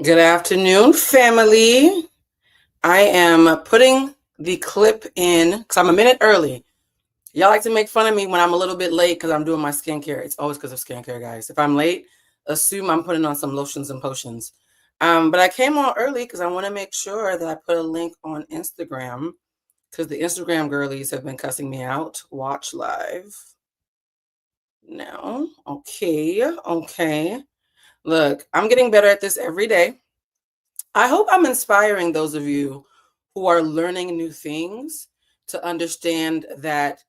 Good afternoon, family. I am putting the clip in because I'm a minute early. Y'all like to make fun of me when I'm a little bit late because I'm doing my skincare. It's always because of skincare, guys. If I'm late, assume I'm putting on some lotions and potions. But I came on early because I want to make sure that I put a link on Instagram because the Instagram girlies have been cussing me out. Watch live now. Okay. Look, I'm getting better at this every day. I hope I'm inspiring those of you who are learning new things to understand that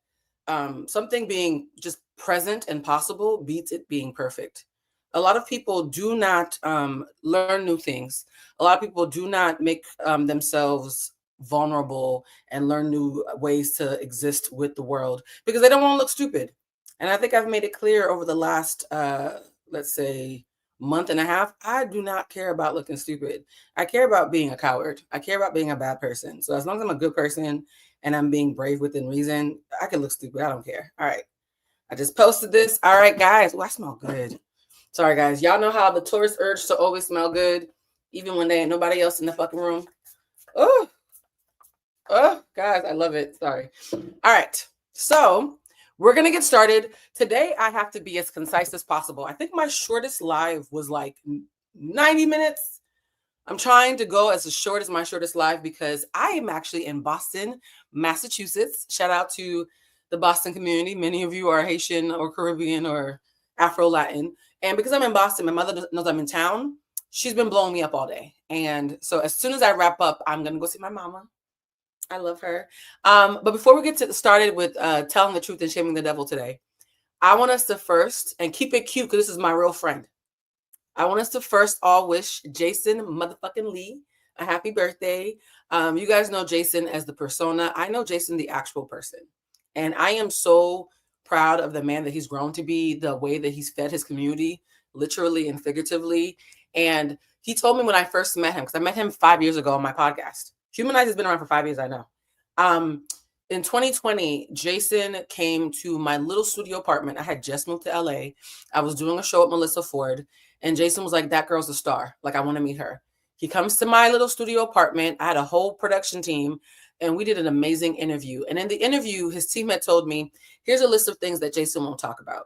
something being just present and possible beats it being perfect. A lot of people do not learn new things. A lot of people do not make themselves vulnerable and learn new ways to exist with the world because they don't want to look stupid. And I think I've made it clear over the last, let's say, month and a half, I do not care about looking stupid. I care about being a coward. I care about being a bad person. So as long as I'm a good person and I'm being brave within reason, I can look stupid. I don't care. All right. I just posted this. All right, guys. Oh, I smell good. Sorry, guys. Y'all know how the tourist urge to always smell good, even when there ain't nobody else in the fucking room. Oh, guys, I love it. Sorry. All right. So we're going to get started. Today, I have to be as concise as possible. I think my shortest live was like 90 minutes. I'm trying to go as short as my shortest live because I am actually in Boston, Massachusetts. Shout out to the Boston community. Many of you are Haitian or Caribbean or Afro-Latin. And because I'm in Boston, my mother knows I'm in town. She's been blowing me up all day. And so as soon as I wrap up, I'm going to go see my mama. I love her. But before we get started with telling the truth and shaming the devil today, I want us to first, and keep it cute because this is my real friend. I want us to first all wish Jason motherfucking Lee a happy birthday. You guys know Jason as the persona. I know Jason, the actual person. And I am so proud of the man that he's grown to be, the way that he's fed his community, literally and figuratively. And he told me when I first met him, because I met him 5 years ago on my podcast. Humanize has been around for 5 years, I know. In 2020, Jason came to my little studio apartment. I had just moved to LA. I was doing a show with Melissa Ford. And Jason was like, that girl's a star. Like, I want to meet her. He comes to my little studio apartment. I had a whole production team, and we did an amazing interview. And in the interview, his team had told me, here's a list of things that Jason won't talk about.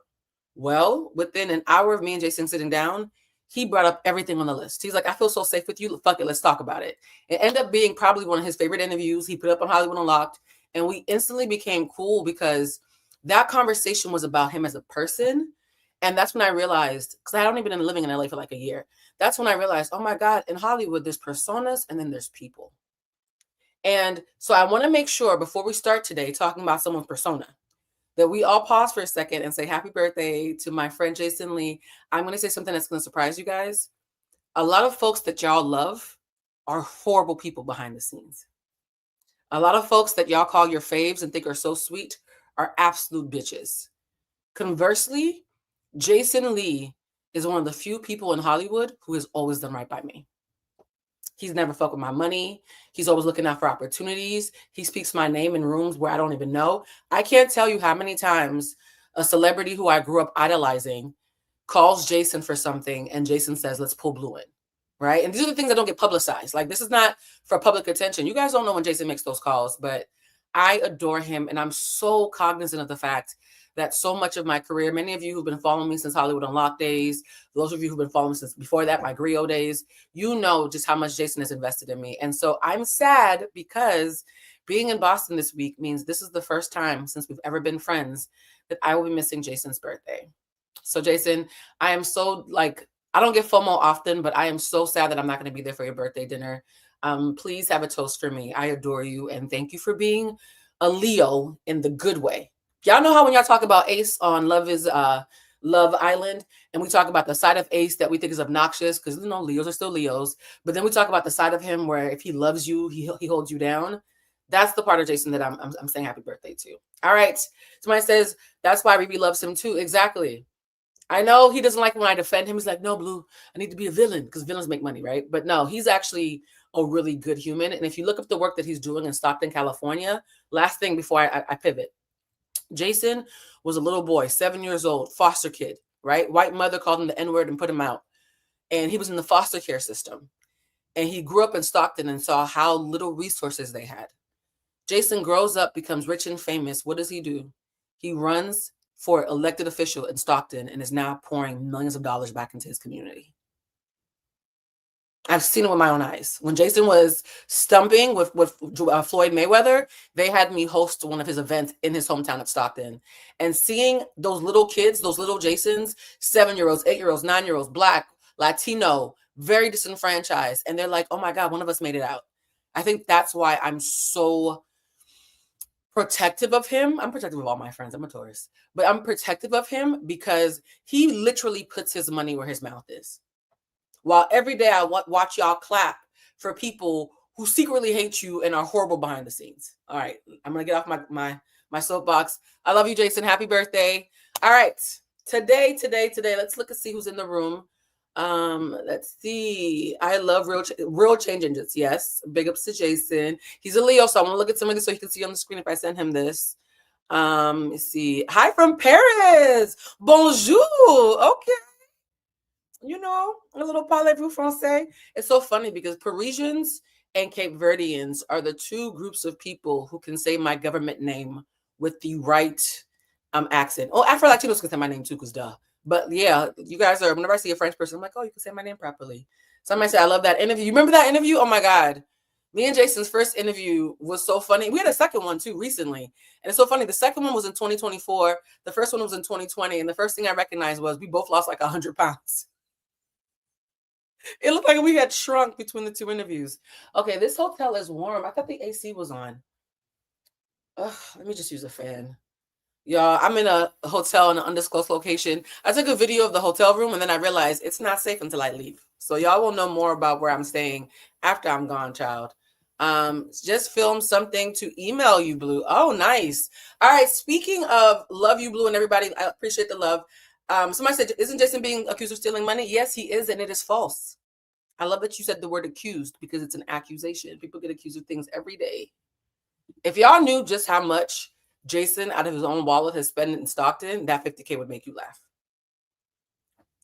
Well, within an hour of me and Jason sitting down, he brought up everything on the list. He's like, I feel so safe with you. Fuck it, let's talk about it. It ended up being probably one of his favorite interviews. He put up on Hollywood Unlocked, and we instantly became cool because that conversation was about him as a person. And that's when I realized, because I had only been living in LA for like a year. That's when I realized, oh my God, in Hollywood, there's personas and then there's people. And so I want to make sure before we start today talking about someone's persona, that we all pause for a second and say happy birthday to my friend Jason Lee. I'm going to say something that's going to surprise you guys. A lot of folks that y'all love are horrible people behind the scenes. A lot of folks that y'all call your faves and think are so sweet are absolute bitches. Conversely, Jason Lee is one of the few people in Hollywood who has always done right by me. He's never fucked with my money. He's always looking out for opportunities. He speaks my name in rooms where I don't even know. I can't tell you how many times a celebrity who I grew up idolizing calls Jason for something and Jason says, let's pull Blue in, right? And these are the things that don't get publicized. Like, this is not for public attention. You guys don't know when Jason makes those calls, but I adore him. And I'm so cognizant of the fact that so much of my career, many of you who've been following me since Hollywood Unlocked days, those of you who've been following me since before that, my Griot days, you know just how much Jason has invested in me. And so I'm sad because being in Boston this week means this is the first time since we've ever been friends that I will be missing Jason's birthday. So Jason, I am so I don't get FOMO often, but I am so sad that I'm not going to be there for your birthday dinner. Please have a toast for me. I adore you. And thank you for being a Leo in the good way. Y'all know how when y'all talk about Ace on Love Island, and we talk about the side of Ace that we think is obnoxious because, you know, Leos are still Leos. But then we talk about the side of him where if he loves you, he holds you down. That's the part of Jason that I'm saying happy birthday to. All right. Somebody says, that's why Riri loves him too. Exactly. I know he doesn't like when I defend him. He's like, no, Blue, I need to be a villain because villains make money, right? But no, he's actually a really good human. And if you look up the work that he's doing in Stockton, California, last thing before I pivot, Jason was a little boy, 7 years old, foster kid, right? White mother called him the N-word and put him out. and he was in the foster care system. And he grew up in Stockton and saw how little resources they had. Jason grows up, becomes rich and famous. What does he do? He runs for elected official in Stockton and is now pouring millions of dollars back into his community. I've seen it with my own eyes. When Jason was stumping with Floyd Mayweather, they had me host one of his events in his hometown of Stockton. And seeing those little kids, those little Jasons, 7-year-olds, 8-year-olds, 9-year-olds, Black, Latino, very disenfranchised. And they're like, oh my God, one of us made it out. I think that's why I'm so protective of him. I'm protective of all my friends. I'm a Taurus. But I'm protective of him because he literally puts his money where his mouth is. While every day I watch y'all clap for people who secretly hate you and are horrible behind the scenes. All right, I'm going to get off my soapbox. I love you, Jason. Happy birthday. All right, today, let's look and see who's in the room. Let's see. I love real change engines. Yes. Big ups to Jason. He's a Leo, so I want to look at somebody so he can see on the screen if I send him this. Let's see. Hi from Paris. Bonjour. Okay. You know, a little parlez-vous français. It's so funny because Parisians and Cape Verdeans are the two groups of people who can say my government name with the right accent. Oh, Afro-Latinos can say my name too, because duh. But yeah, you guys are, whenever I see a French person, I'm like, oh, you can say my name properly. Somebody said, I love that interview. You remember that interview? Oh my God. Me and Jason's first interview was so funny. We had a second one too recently. And it's so funny. The second one was in 2024. The first one was in 2020. And the first thing I recognized was we both lost like 100 pounds. It looked like we had shrunk between the two interviews. Okay, this hotel is warm. I thought the AC was on. Ugh, let me just use a fan. Y'all, I'm in a hotel in an undisclosed location. I took a video of the hotel room and then I realized it's not safe until I leave. So y'all will know more about where I'm staying after I'm gone, child. Just film something to email you, Blue. Oh, nice. All right, speaking of love you, Blue, and everybody, I appreciate the love. Somebody said, isn't Jason being accused of stealing money? Yes, he is, and it is false. I love that you said the word accused because it's an accusation. People get accused of things every day. If y'all knew just how much Jason out of his own wallet has spent in Stockton, that 50K would make you laugh.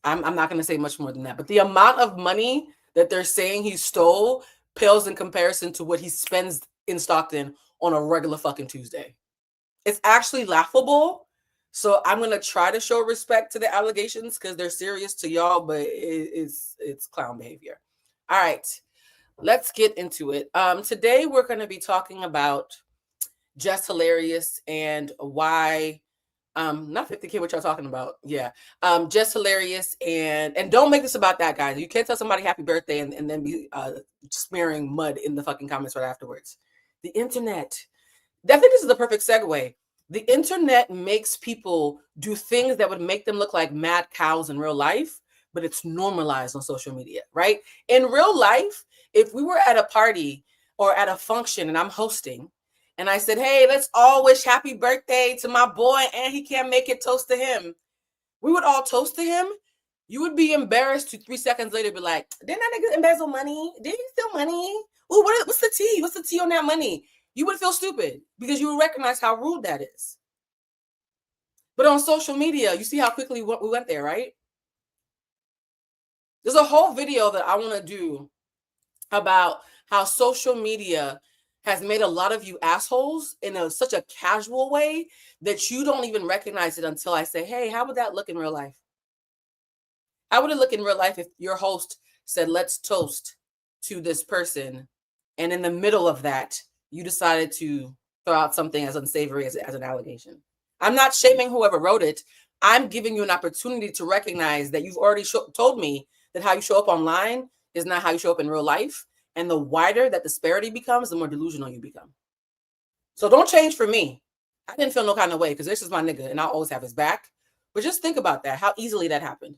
I'm not going to say much more than that. But the amount of money that they're saying he stole pales in comparison to what he spends in Stockton on a regular fucking Tuesday. It's actually laughable. So I'm going to try to show respect to the allegations because they're serious to y'all, but it's clown behavior. All right, let's get into it. Today we're going to be talking about Jess Hilarious and why, not 50K, what y'all talking about. Yeah. Jess Hilarious and don't make this about that, guys. You can't tell somebody happy birthday and then be smearing mud in the fucking comments right afterwards. The internet. I think this is the perfect segue. The internet makes people do things that would make them look like mad cows in real life, but it's normalized on social media, right? In real life, if we were at a party or at a function and I'm hosting and I said, hey, let's all wish happy birthday to my boy and he can't make it, toast to him. We would all toast to him. You would be embarrassed to 3 seconds later be like, didn't that nigga embezzle money? Did he steal money? Ooh, what's the tea? What's the tea on that money? You would feel stupid because you would recognize how rude that is. But on social media, you see how quickly we went there, right? There's a whole video that I want to do about how social media has made a lot of you assholes in such a casual way that you don't even recognize it until I say, hey, how would that look in real life? How would it look in real life if your host said, let's toast to this person, and in the middle of that, you decided to throw out something as unsavory as an allegation? I'm not shaming whoever wrote it. I'm giving you an opportunity to recognize that you've already told me that how you show up online is not how you show up in real life. And the wider that disparity becomes, the more delusional you become. So don't change for me. I didn't feel no kind of way because this is my nigga and I'll always have his back. But just think about that, how easily that happened.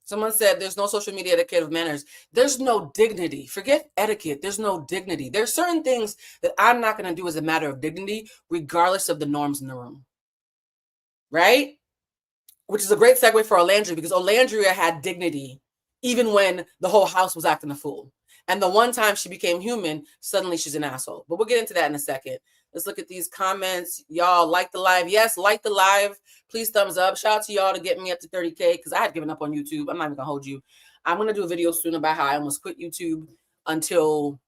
Someone said there's no social media etiquette of manners. There's no dignity. Forget etiquette. There's no dignity. There's certain things that I'm not going to do as a matter of dignity, regardless of the norms in the room. Right? Which is a great segue for Olandria because Olandria had dignity even when the whole house was acting a fool. And the one time she became human, suddenly she's an asshole. But we'll get into that in a second. Let's look at these comments. Y'all like the live? Yes, like the live. Please thumbs up. Shout out to y'all to get me up to 30K because I had given up on YouTube. I'm not even going to hold you. I'm going to do a video soon about how I almost quit YouTube until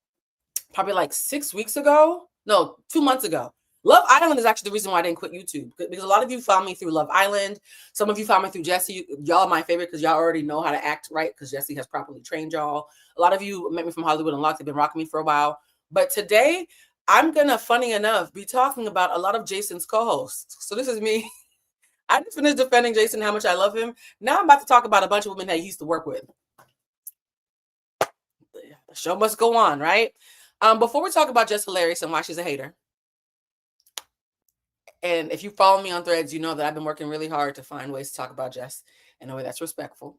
probably like 6 weeks ago. No, 2 months ago. Love Island is actually the reason why I didn't quit YouTube, because a lot of you found me through Love Island. Some of you found me through Jessie. Y'all are my favorite because y'all already know how to act right, because Jessie has properly trained y'all. A lot of you met me from Hollywood Unlocked. They've been rocking me for a while. But today, I'm going to, funny enough, be talking about a lot of Jason's co-hosts. So this is me. I just finished defending Jason, how much I love him. Now I'm about to talk about a bunch of women that he used to work with. The show must go on, right? Before we talk about Jess Hilarious and why she's a hater, and if you follow me on Threads, you know that I've been working really hard to find ways to talk about Jess in a way that's respectful.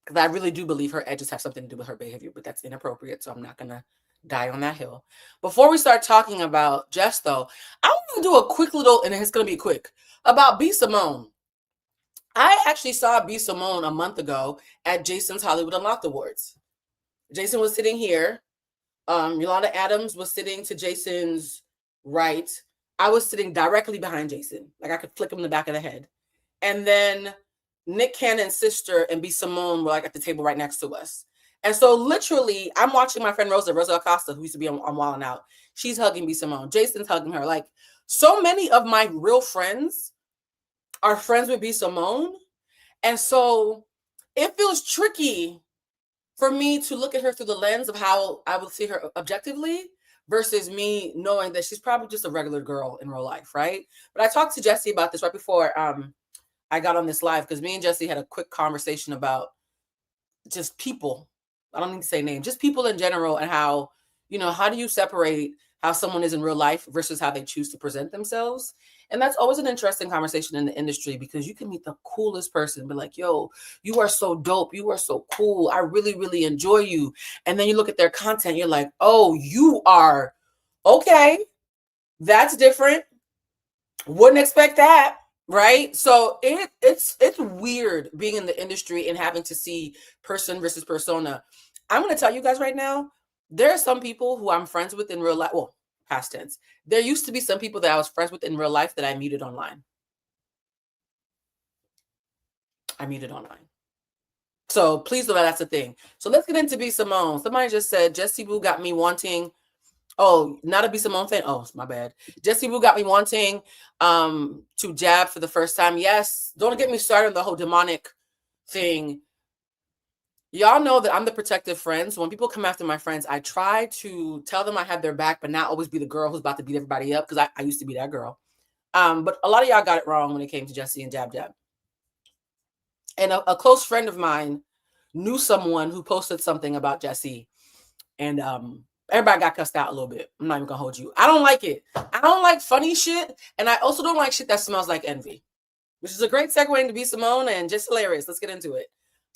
Because I really do believe her edges have something to do with her behavior, but that's inappropriate, so I'm not going to die on that hill. Before we start talking about Jess, though, I want to do a quick little, and it's going to be quick, about B Simone. I actually saw B Simone a month ago at Jason's Hollywood Unlocked Awards. Jason was sitting here. Yolanda Adams was sitting to Jason's right. I was sitting directly behind Jason. Like I could flick him in the back of the head. And then Nick Cannon's sister and B Simone were like at the table right next to us. And so literally, I'm watching my friend Rosa Acosta, who used to be on Wild 'N Out. She's hugging B Simone. Jason's hugging her. Like, so many of my real friends are friends with B Simone. And so it feels tricky for me to look at her through the lens of how I would see her objectively versus me knowing that she's probably just a regular girl in real life, right? But I talked to Jessie about this right before I got on this live, because me and Jessie had a quick conversation about just people. I don't need to say names, just people in general, and how, you know, how do you separate how someone is in real life versus how they choose to present themselves? And that's always an interesting conversation in the industry, because you can meet the coolest person, be like, yo, you are so dope. You are so cool. I really, really enjoy you. And then you look at their content, you're like, oh, you are okay. That's different. Wouldn't expect that. Right. So it's weird being in the industry and having to see person versus persona. I'm going to tell you guys right now, there are some people who I'm friends with in real life. Well, past tense. There used to be some people that I was friends with in real life that I muted online. So please know that that's a thing. So let's get into B Simone. Somebody just said, Jessie Boo got me wanting. Oh, not a B Simone fan. Oh, my bad. Jessie Boo got me wanting to jab for the first time. Yes. Don't get me started on the whole demonic thing. Y'all know that I'm the protective friend. So when people come after my friends, I try to tell them I have their back, but not always be the girl who's about to beat everybody up, because I used to be that girl. But a lot of y'all got it wrong when it came to Jessie and Jab Jab. And a close friend of mine knew someone who posted something about Jessie, and everybody got cussed out a little bit. I'm not even gonna hold you. I don't like it. I don't like funny shit, and I also don't like shit that smells like envy, which is a great segue into B Simone and Jess Hilarious. Let's get into it.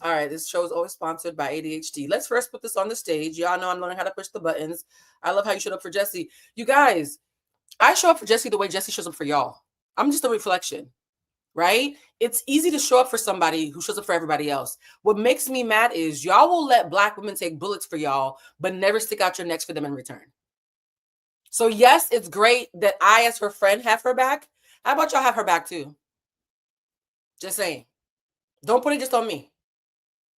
All right, this show is always sponsored by ADHD. Let's first put this on the stage. Y'all know I'm learning how to push the buttons. I love how you showed up for Jessie. You guys, I show up for Jessie the way Jessie shows up for y'all. I'm just a reflection, right? It's easy to show up for somebody who shows up for everybody else. What makes me mad is y'all will let Black women take bullets for y'all, but never stick out your necks for them in return. So yes, it's great that I, as her friend, have her back. How about y'all have her back too? Just saying. Don't put it just on me.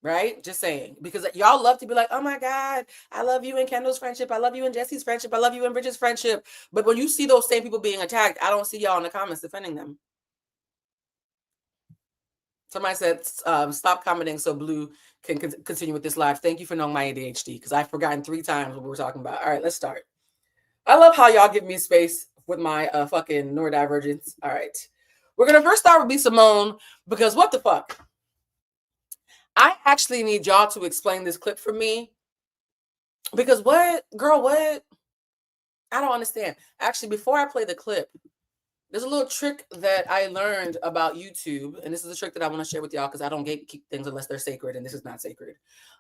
Right? Just saying. Because y'all love to be like, oh my God, I love you in Kendall's friendship. I love you in Jessie's friendship. I love you in Bridget's friendship. But when you see those same people being attacked, I don't see y'all in the comments defending them. Somebody said, stop commenting so Blue can continue with this live. Thank you for knowing my ADHD, because I've forgotten 3 times what we were talking about. All right, let's start. I love how y'all give me space with my fucking neurodivergence. All right. We're going to first start with B Simone, because what the fuck? I actually need y'all to explain this clip for me, because what? Girl, what? I don't understand. Actually, before I play the clip, there's a little trick that I learned about YouTube, and this is a trick that I want to share with y'all, because I don't gatekeep things unless they're sacred, and this is not sacred.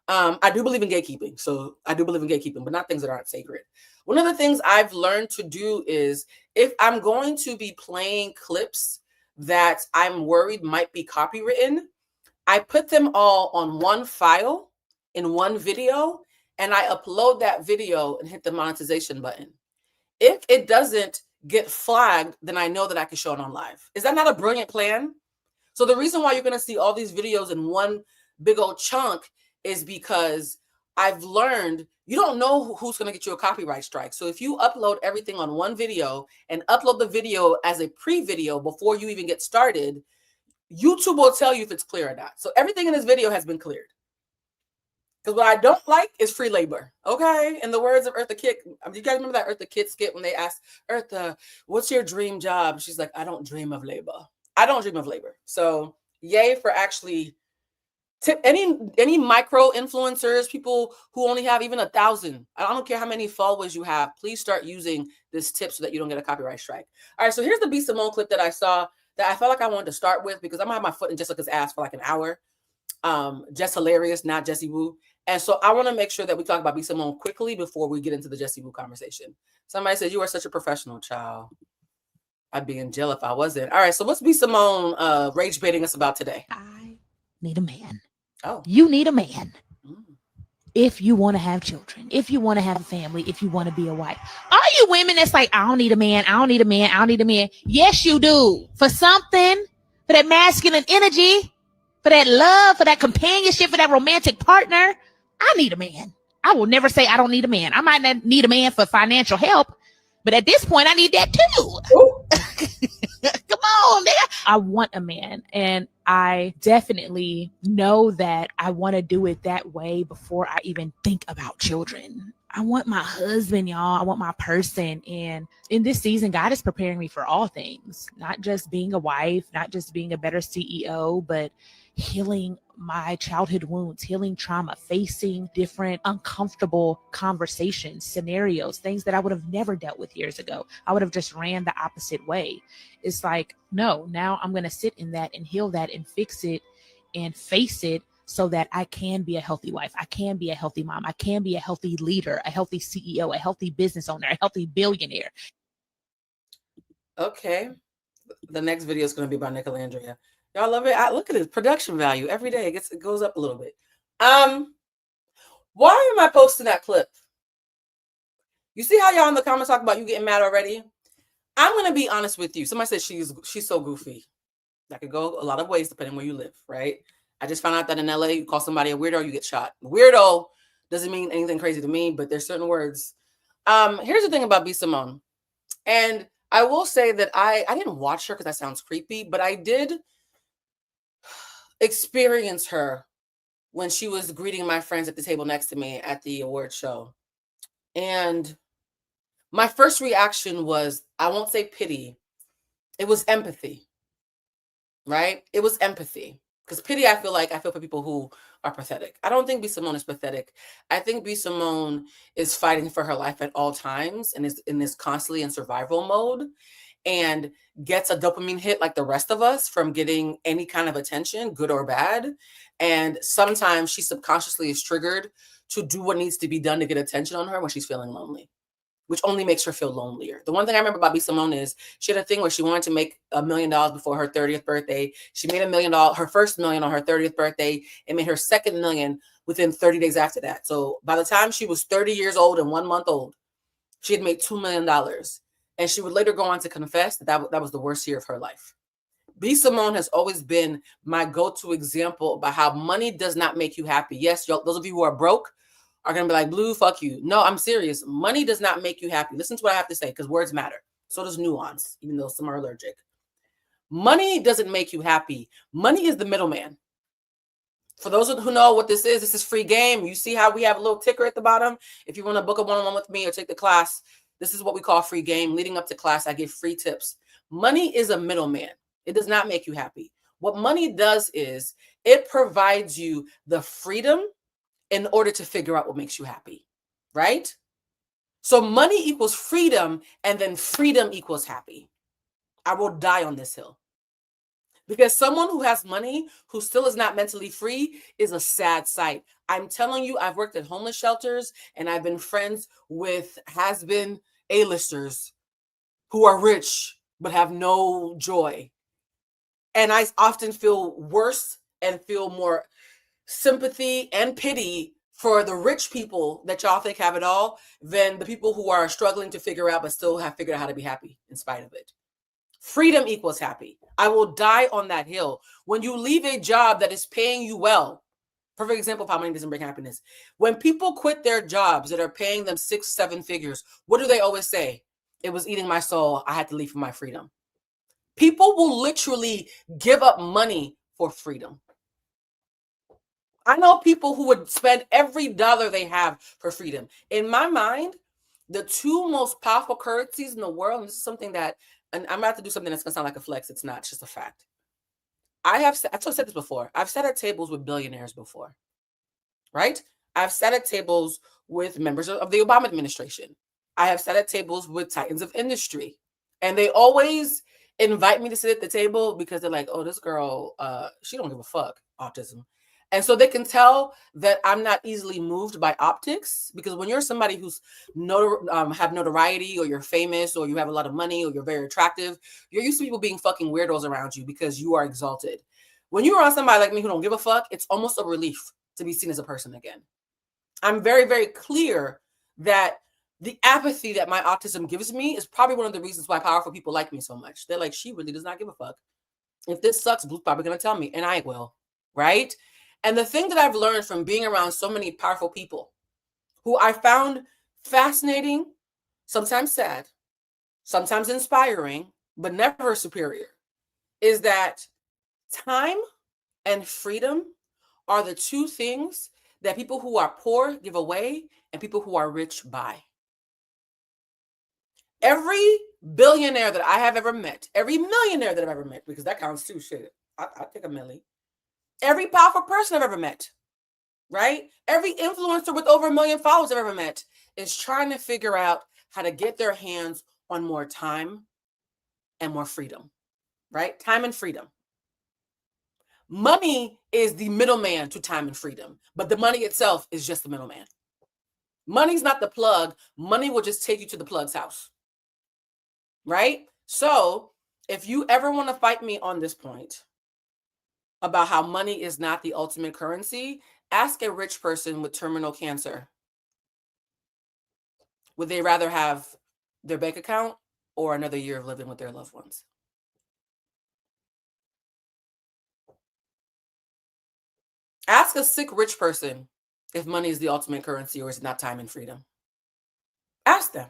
I do believe in gatekeeping, so I do believe in gatekeeping, but not things that aren't sacred. One of the things I've learned to do is, if I'm going to be playing clips that I'm worried might be copywritten, I put them all on one file in one video, and I upload that video and hit the monetization button. If it doesn't get flagged, then I know that I can show it on live. Is that not a brilliant plan? So the reason why you're going to see all these videos in one big old chunk is because I've learned you don't know who's going to get you a copyright strike. So if you upload everything on one video and upload the video as a pre-video before you even get started, YouTube will tell you if it's clear or not. So everything in this video has been cleared. Because what I don't like is free labor. Okay. In the words of Eartha Kitt, you guys remember that Eartha Kitt skit when they asked Eartha, what's your dream job? She's like, I don't dream of labor. I don't dream of labor. So yay for actually tip any micro influencers, people who only have even 1,000. I don't care how many followers you have. Please start using this tip so that you don't get a copyright strike. All right. So here's the B Simone clip that I saw that I felt like I wanted to start with because I'm gonna have my foot in Jessica's ass for like an hour. Jess Hilarious, not Jessie Woo. And so I want to make sure that we talk about B Simone quickly before we get into the Jessie Woo conversation. Somebody said, you are such a professional, child. I'd be in jail if I wasn't. All right, so what's B Simone rage baiting us about today? I need a man. Oh. You need a man. If you want to have children, if you want to have a family, if you want to be a wife. All you women that's like, I don't need a man, I don't need a man, I don't need a man. Yes, you do. For something, for that masculine energy, for that love, for that companionship, for that romantic partner. I need a man. I will never say I don't need a man. I might not need a man for financial help, but at this point, I need that too. Come on, man. I want a man, and I definitely know that I want to do it that way before I even think about children. I want my husband, y'all. I want my person. And in this season, God is preparing me for all things, not just being a wife, not just being a better CEO, but healing my childhood wounds, healing trauma, facing different uncomfortable conversations, scenarios, things that I would have never dealt with years ago. I would have just ran the opposite way. It's like, no, now I'm going to sit in that and heal that and fix it and face it so that I can be a healthy wife. I can be a healthy mom. I can be a healthy leader, a healthy CEO, a healthy business owner, a healthy billionaire. Okay. The next video is going to be by Nicolandria. Y'all love it. Look at it. Production value every day. It goes up a little bit. Why am I posting that clip? You see how y'all in the comments talk about you getting mad already? I'm going to be honest with you. Somebody said she's so goofy. That could go a lot of ways depending where you live, right? I just found out that in LA, you call somebody a weirdo, you get shot. Weirdo doesn't mean anything crazy to me, but there's certain words. Here's the thing about B Simone. And I will say that I didn't watch her because that sounds creepy, but I did experience her when she was greeting my friends at the table next to me at the award show. And my first reaction was, I won't say pity. It was empathy, right? It was empathy. Because pity, I feel for people who are pathetic. I don't think B Simone is pathetic. I think B Simone is fighting for her life at all times and is in this constantly in survival mode and gets a dopamine hit like the rest of us from getting any kind of attention, good or bad. And sometimes she subconsciously is triggered to do what needs to be done to get attention on her when she's feeling lonely, which only makes her feel lonelier. The one thing I remember about B Simone is she had a thing where she wanted to make $1 million before her 30th birthday. She made $1 million, her first $1 million on her 30th birthday, and made her second $1 million within 30 days after that. So by the time she was 30 years old and 1 month old, she had made $2 million. And she would later go on to confess that was the worst year of her life. B Simone has always been my go-to example about how money does not make you happy. Yes, those of you who are broke are going to be like, Blue, fuck you. No, I'm serious. Money does not make you happy. Listen to what I have to say, because words matter. So does nuance, even though some are allergic. Money doesn't make you happy. Money is the middleman. For those who know what this is free game. You see how we have a little ticker at the bottom? If you want to book a one-on-one with me or take the class, this is what we call free game. Leading up to class, I give free tips. Money is a middleman. It does not make you happy. What money does is it provides you the freedom in order to figure out what makes you happy, right? So money equals freedom, and then freedom equals happy. I will die on this hill. Because someone who has money who still is not mentally free is a sad sight. I'm telling you, I've worked at homeless shelters and I've been friends with has-been A-listers who are rich but have no joy. And I often feel worse and feel more sympathy and pity for the rich people that y'all think have it all than the people who are struggling to figure out but still have figured out how to be happy in spite of it. Freedom equals happy. I will die on that hill. When you leave a job that is paying you well, Perfect example of how money doesn't bring happiness. When people quit their jobs that are paying them 6-7 figures, what do they always say? It was eating my soul. I had to leave for my freedom. People will literally give up money for freedom. I know people who would spend every dollar they have for freedom. In my mind, the two most powerful currencies in the world, and this is something that, and I'm about to do something that's gonna sound like a flex. It's not, it's just a fact. I've said this before. I've sat at tables with billionaires before, right? I've sat at tables with members of the Obama administration. I have sat at tables with titans of industry, and they always invite me to sit at the table because they're like, oh, this girl, she don't give a fuck, autism. And so they can tell that I'm not easily moved by optics, because when you're somebody who's have notoriety, or you're famous, or you have a lot of money, or you're very attractive, you're used to people being fucking weirdos around you because you are exalted. When you're around somebody like me who don't give a fuck, it's almost a relief to be seen as a person again. I'm very, very clear that the apathy that my autism gives me is probably one of the reasons why powerful people like me so much. They're like, she really does not give a fuck. If this sucks, Blue's probably going to tell me, and I will, right? And the thing that I've learned from being around so many powerful people who I found fascinating, sometimes sad, sometimes inspiring, but never superior, is that time and freedom are the two things that people who are poor give away and people who are rich buy. Every billionaire that I have ever met, every millionaire that I've ever met, because that counts too, shit, I take a milli. Every powerful person I've ever met, right? Every influencer with over 1 million followers I've ever met is trying to figure out how to get their hands on more time and more freedom, right? Time and freedom. Money is the middleman to time and freedom, but the money itself is just the middleman. Money's not the plug. Money will just take you to the plug's house, right? So if you ever want to fight me on this point about how money is not the ultimate currency, ask a rich person with terminal cancer. Would they rather have their bank account or another year of living with their loved ones? Ask a sick rich person if money is the ultimate currency or is it not time and freedom. Ask them.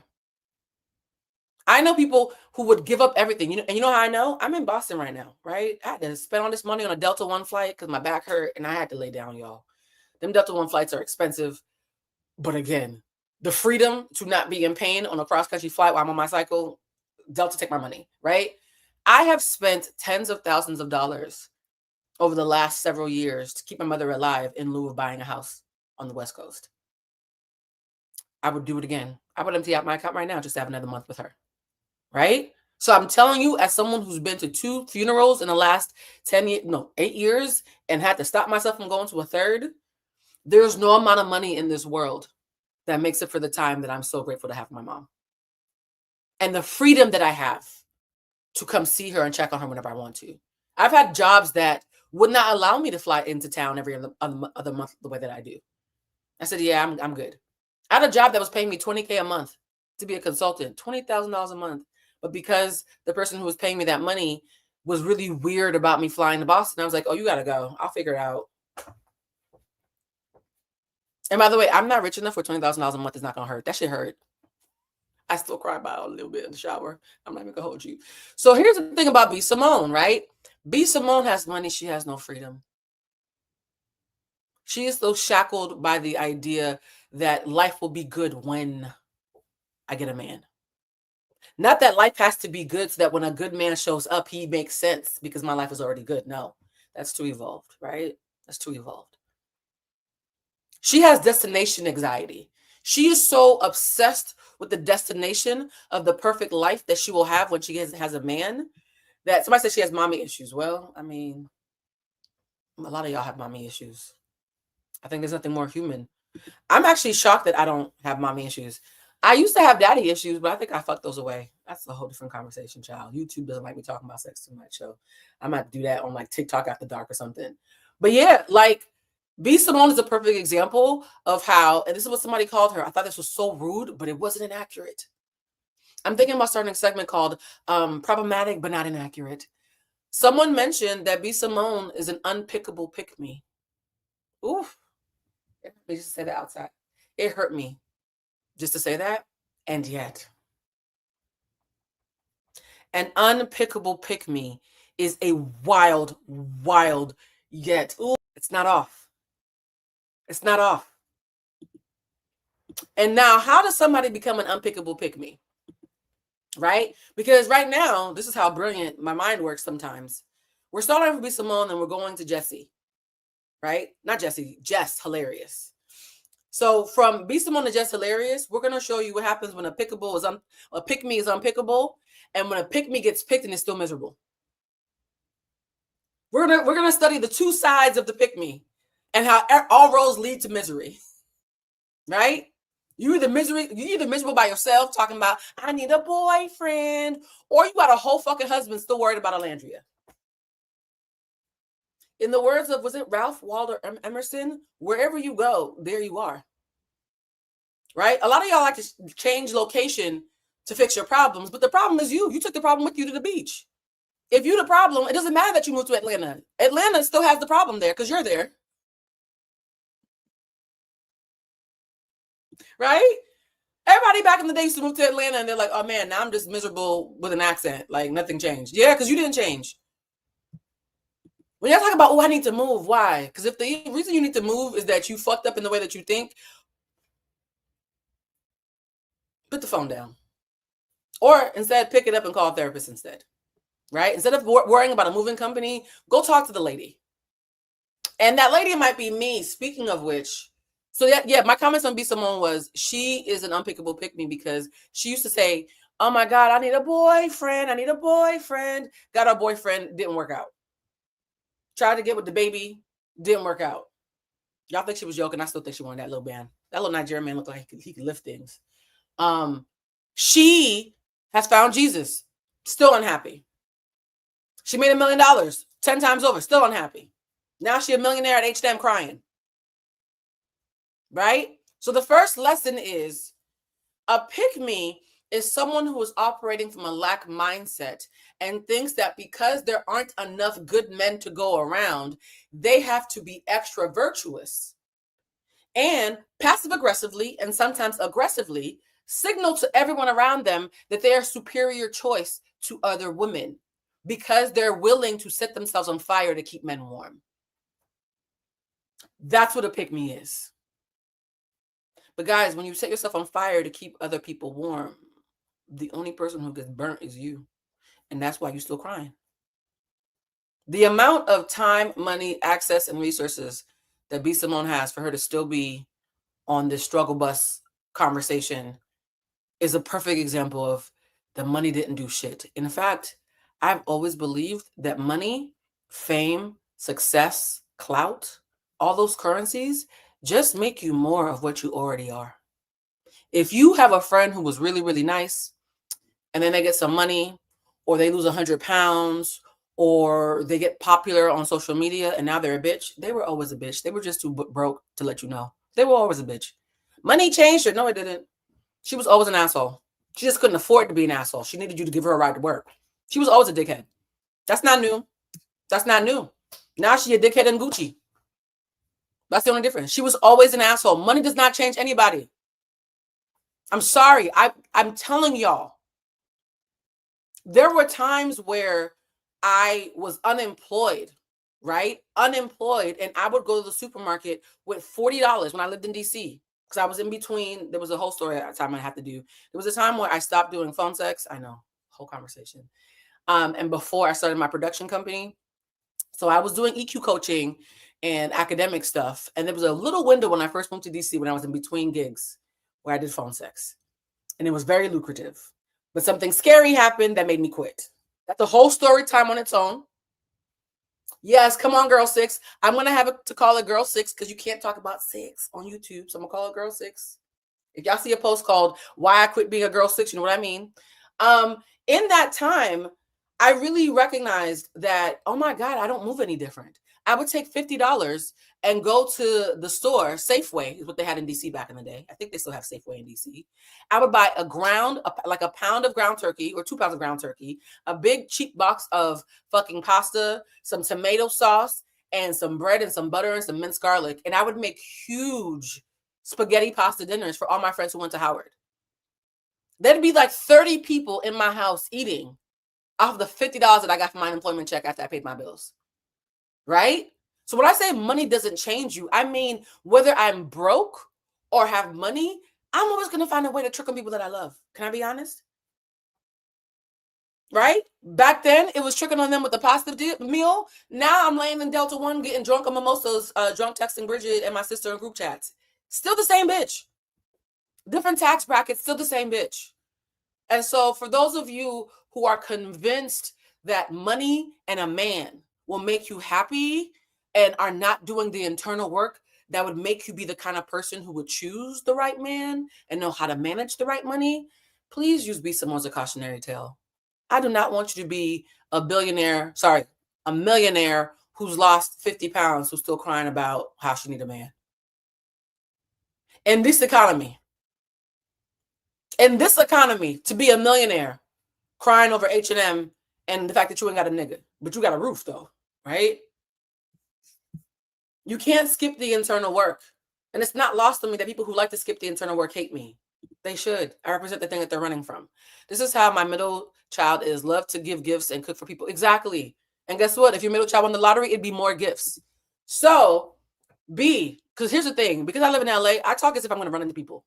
I know people who would give up everything. And you know how I know? I'm in Boston right now, right? I had to spend all this money on a Delta One flight because my back hurt and I had to lay down, y'all. Them Delta One flights are expensive. But again, the freedom to not be in pain on a cross-country flight while I'm on my cycle, Delta, take my money, right? I have spent tens of thousands of dollars over the last several years to keep my mother alive in lieu of buying a house on the West Coast. I would do it again. I would empty out my account right now just to have another month with her, right? So I'm telling you, as someone who's been to 2 funerals in the last 8 years and had to stop myself from going to a third, there's no amount of money in this world that makes it for the time that I'm so grateful to have my mom. And the freedom that I have to come see her and check on her whenever I want to. I've had jobs that would not allow me to fly into town every other month the way that I do. I said, yeah, I'm good. I had a job that was paying me $20K a month to be a consultant, $20,000 a month. But because the person who was paying me that money was really weird about me flying to Boston, I was like, oh, you got to go. I'll figure it out. And by the way, I'm not rich enough for $20,000 a month. It's not going to hurt. That shit hurt. I still cry about a little bit in the shower. I'm not even going to hold you. So here's the thing about B Simone, right? B Simone has money. She has no freedom. She is so shackled by the idea that life will be good when I get a man. Not that life has to be good so that when a good man shows up, he makes sense because my life is already good. No, that's too evolved, right? That's too evolved. She has destination anxiety. She is so obsessed with the destination of the perfect life that she will have when she has a man that somebody says she has mommy issues. Well, I mean, a lot of y'all have mommy issues. I think there's nothing more human. I'm actually shocked that I don't have mommy issues. I used to have daddy issues, but I think I fucked those away. That's a whole different conversation, child. YouTube doesn't like me talking about sex too much, so I might do that on like TikTok after dark or something. But yeah, like B Simone is a perfect example of how, and this is what somebody called her. I thought this was so rude, but it wasn't inaccurate. I'm thinking about starting a segment called Problematic but Not Inaccurate. Someone mentioned that B Simone is an unpickable PickMe. Oof. me just say that outside. It hurt me just to say that. And yet, an unpickable PickMe is a wild, wild yet. Ooh, it's not off. It's not off. And now, how does somebody become an unpickable PickMe? Right? Because right now, this is how brilliant my mind works sometimes. We're starting with B Simone and we're going to Jessie. Right? Not Jessie, Jess Hilarious. So from B Simone to Jess Hilarious, we're going to show you what happens when a pickable is a PickMe is unpickable, and when a PickMe gets picked and it's still miserable. We're gonna study the two sides of the PickMe and how all roads lead to misery. Right? You're either miserable by yourself, talking about I need a boyfriend, or you got a whole fucking husband still worried about Olandria. In the words of, was it Ralph Waldo Emerson? Wherever you go, there you are. Right? A lot of y'all like to change location to fix your problems, but the problem is you. You took the problem with you to the beach. If you're the problem, it doesn't matter that you moved to Atlanta. Atlanta still has the problem there because you're there. Right? Everybody back in the day used to move to Atlanta and they're like, oh man, now I'm just miserable with an accent. Like nothing changed. Yeah, because you didn't change. When y'all talk about, oh, I need to move, why? Because if the reason you need to move is that you fucked up in the way that you think, put the phone down. Or instead, pick it up and call a therapist instead. Right? Instead of worrying about a moving company, go talk to the lady. And that lady might be me, speaking of which. So yeah, my comments on B Simone was she is an unpickable PickMe because she used to say, oh my God, I need a boyfriend. I need a boyfriend. Got a boyfriend, didn't work out. Tried to get with the baby, didn't work out. Y'all think she was joking. I still think she wanted that little man. That little Nigerian man looked like he could lift things. She has found Jesus, still unhappy. She made $1 million 10 times over, still unhappy. Now she's a millionaire at H&M crying. Right? So the first lesson is a PickMe is someone who is operating from a lack mindset and thinks that because there aren't enough good men to go around, they have to be extra virtuous and passive aggressively and sometimes aggressively signal to everyone around them that they are superior choice to other women because they're willing to set themselves on fire to keep men warm. That's what a PickMe is. But guys, when you set yourself on fire to keep other people warm, the only person who gets burnt is you. And that's why you're still crying. The amount of time, money, access, and resources that B Simone has for her to still be on this struggle bus conversation is a perfect example of the money didn't do shit. In fact, I've always believed that money, fame, success, clout, all those currencies just make you more of what you already are. If you have a friend who was really, really nice, and then they get some money, or they lose 100 pounds, or they get popular on social media, and now they're a bitch, they were always a bitch. They were just too broke to let you know. They were always a bitch. Money changed her. No, it didn't. She was always an asshole. She just couldn't afford to be an asshole. She needed you to give her a ride to work. She was always a dickhead. That's not new. That's not new. Now she's a dickhead in Gucci. That's the only difference. She was always an asshole. Money does not change anybody. I'm sorry. I'm telling y'all. There were times where I was unemployed, right? Unemployed. And I would go to the supermarket with $40 when I lived in DC. Because I was in between. There was a whole story at a time I had to do. There was a time where I stopped doing phone sex. I know. Whole conversation. And before I started my production company. So I was doing EQ coaching and academic stuff. And there was a little window when I first moved to DC when I was in between gigs where I did phone sex. And it was very lucrative. But something scary happened that made me quit. That's a whole story time on its own. Yes, come on, Girl 6. I'm going to have to call it Girl 6 because you can't talk about sex on YouTube. So I'm going to call it Girl 6. If y'all see a post called Why I Quit Being a Girl 6, you know what I mean? In that time, I really recognized that, oh my God, I don't move any different. I would take $50 and go to the store, Safeway is what they had in DC back in the day. I think they still have Safeway in DC. I would buy like a pound of ground turkey or 2 pounds of ground turkey, a big cheap box of fucking pasta, some tomato sauce, and some bread and some butter and some minced garlic. And I would make huge spaghetti pasta dinners for all my friends who went to Howard. There'd be like 30 people in my house eating off the $50 that I got from my unemployment check after I paid my bills. Right? So when I say money doesn't change you, I mean, whether I'm broke or have money, I'm always going to find a way to trick on people that I love. Can I be honest? Right? Back then, it was tricking on them with the pasta meal. Now I'm laying in Delta One, getting drunk on mimosas, drunk texting Bridget and my sister in group chats. Still the same bitch. Different tax brackets, still the same bitch. And so for those of you who are convinced that money and a man will make you happy and are not doing the internal work that would make you be the kind of person who would choose the right man and know how to manage the right money, please use B Simone as a cautionary tale. I do not want you to be a millionaire who's lost 50 pounds, who's still crying about how she need a man. In this economy, to be a millionaire crying over H&M and the fact that you ain't got a nigga, but you got a roof though, right? You can't skip the internal work. And it's not lost on me that people who like to skip the internal work hate me. They should. I represent the thing that they're running from. This is how my middle child is. Love to give gifts and cook for people. Exactly. And guess what? If your middle child won the lottery, it'd be more gifts. So, because here's the thing. Because I live in LA, I talk as if I'm going to run into people.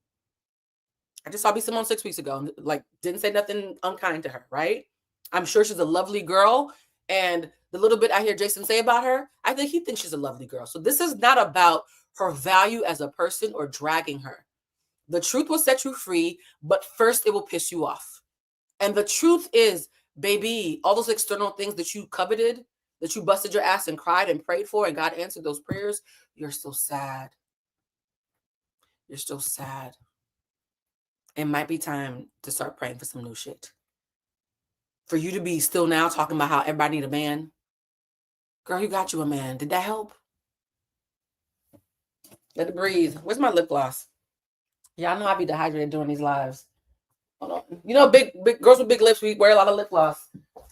I just saw B Simone 6 weeks ago. Like, didn't say nothing unkind to her, right? I'm sure she's a lovely girl. And the little bit I hear Jason say about her, I think he thinks she's a lovely girl. So this is not about her value as a person or dragging her. The truth will set you free, but first it will piss you off. And the truth is, baby, all those external things that you coveted, that you busted your ass and cried and prayed for, and God answered those prayers, you're still sad. You're still sad. It might be time to start praying for some new shit. For you to be still now talking about how everybody need a man. Girl, you got you a man. Did that help? Let it breathe. Where's my lip gloss? Y'all know I be dehydrated during these lives. Hold on. You know, big girls with big lips, we wear a lot of lip gloss. All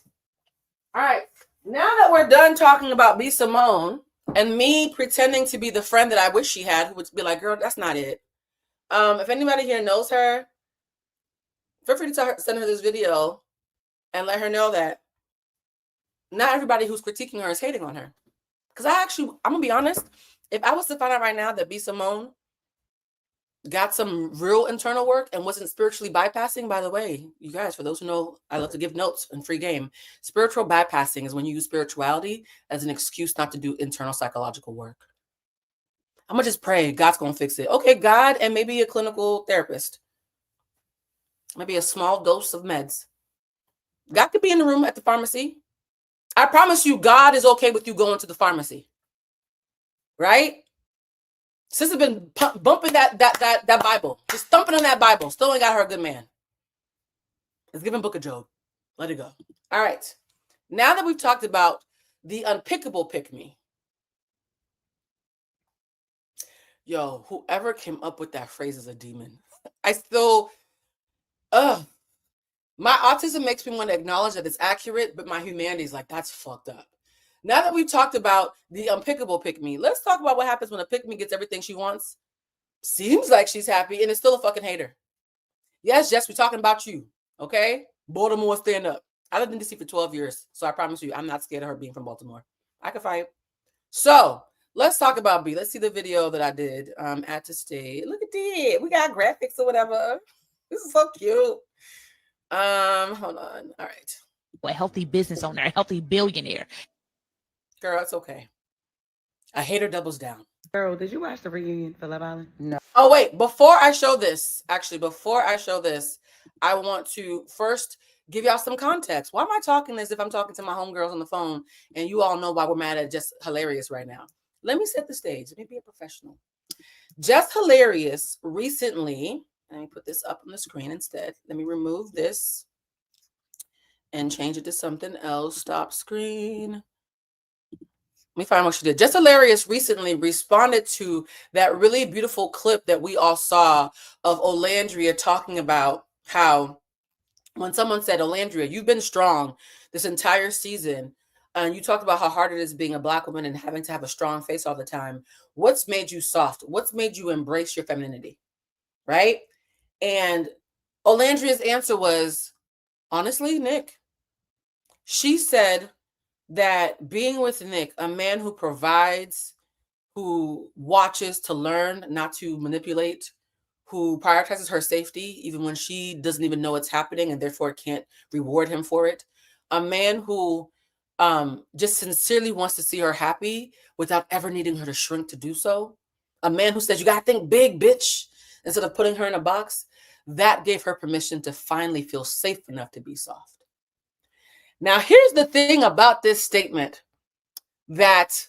right. Now that we're done talking about B Simone and me pretending to be the friend that I wish she had, who would be like, girl, that's not it. If anybody here knows her, feel free to send her this video and let her know that not everybody who's critiquing her is hating on her. Because I'm going to be honest, if I was to find out right now that B Simone got some real internal work and wasn't spiritually bypassing, by the way, you guys, for those who know, I love to give notes and free game. Spiritual bypassing is when you use spirituality as an excuse not to do internal psychological work. I'm going to just pray God's going to fix it. Okay, God, and maybe a clinical therapist. Maybe a small dose of meds. God could be in the room at the pharmacy. I promise you, God is okay with you going to the pharmacy. Right? Sister's been bumping that Bible. Just thumping on that Bible. Still ain't got her a good man. Let's give him Book of Job. Let it go. All right. Now that we've talked about the unpickable PickMe. Yo, whoever came up with that phrase is a demon. I still, my autism makes me want to acknowledge that it's accurate, but my humanity is like, that's fucked up. Now that we've talked about the unpickable PickMe, let's talk about what happens when a PickMe gets everything she wants. Seems like she's happy and is still a fucking hater. Yes, Jess, we're talking about you, okay? Baltimore, stand up. I lived in DC for 12 years, so I promise you, I'm not scared of her being from Baltimore. I can fight. So let's talk about B. Let's see the video that I did at the stage. Look at that. We got graphics or whatever. This is so cute. Hold on. All right. A healthy business owner, a healthy billionaire. Girl, it's okay. A hater doubles down. Girl, did you watch the reunion for Love Island? No. Oh, wait. Before I show this, I want to first give y'all some context. Why am I talking as if I'm talking to my homegirls on the phone and you all know why we're mad at Jess Hilarious right now? Let me set the stage. Let me be a professional. Jess Hilarious recently, let me put this up on the screen instead. Let me remove this and change it to something else. Stop screen. Let me find what she did. Jess Hilarious recently responded to that really beautiful clip that we all saw of Olandria talking about how when someone said, Olandria, you've been strong this entire season. and you talked about how hard it is being a Black woman and having to have a strong face all the time. What's made you soft? What's made you embrace your femininity? Right? And Olandria's answer was, honestly, Nick. She said that being with Nick, a man who provides, who watches to learn, not to manipulate, who prioritizes her safety even when she doesn't even know it's happening and therefore can't reward him for it. A man who just sincerely wants to see her happy without ever needing her to shrink to do so. A man who says, you got to think big, bitch, instead of putting her in a box. That gave her permission to finally feel safe enough to be soft. Now, here's the thing about this statement that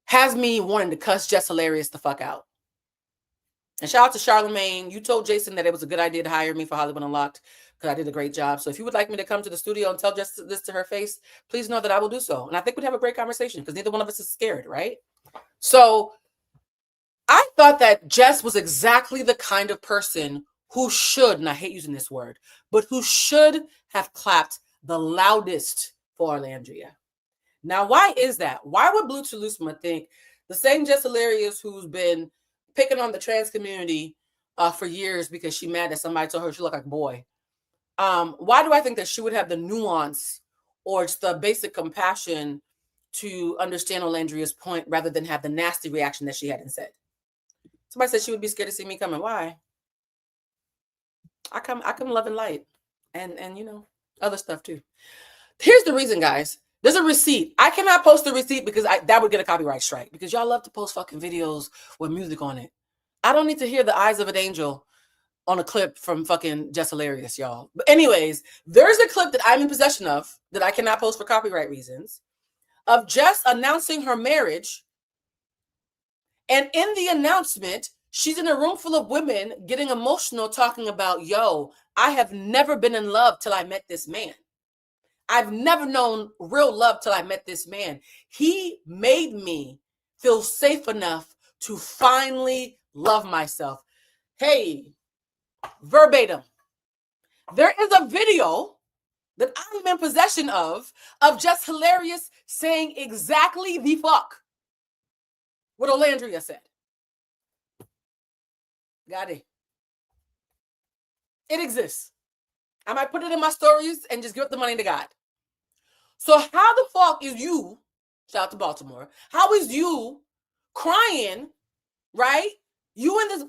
has me wanting to cuss Jess Hilarious the fuck out. And shout out to Charlemagne. You told Jason that it was a good idea to hire me for Hollywood Unlocked because I did a great job. So if you would like me to come to the studio and tell Jess this to her face, please know that I will do so. And I think we'd have a great conversation because neither one of us is scared, right? So I thought that Jess was exactly the kind of person who should, and I hate using this word, but who should have clapped the loudest for Olandria. Now, why is that? Why would Blue Chalusma think the same Jess Hilarious who's been picking on the trans community for years because she mad that somebody told her she looked like a boy? Why do I think that she would have the nuance or just the basic compassion to understand Olandria's point rather than have the nasty reaction that she had and said? Somebody said she would be scared to see me coming. Why? I come love and light and you know, other stuff too. Here's the reason, guys. There's a receipt. I cannot post the receipt because that would get a copyright strike because y'all love to post fucking videos with music on it. I don't need to hear the eyes of an angel on a clip from fucking Jess Hilarious, y'all. But anyways, there's a clip that I'm in possession of that I cannot post for copyright reasons of Jess announcing her marriage. And in the announcement, she's in a room full of women getting emotional talking about, yo, I have never been in love till I met this man. I've never known real love till I met this man. He made me feel safe enough to finally love myself. Hey, verbatim. There is a video that I'm in possession of Jess Hilarious saying exactly the fuck what Olandria said. Got it. It exists. I might put it in my stories and just give up the money to God. So how the fuck is you, shout out to Baltimore, how is you crying, right? You in this,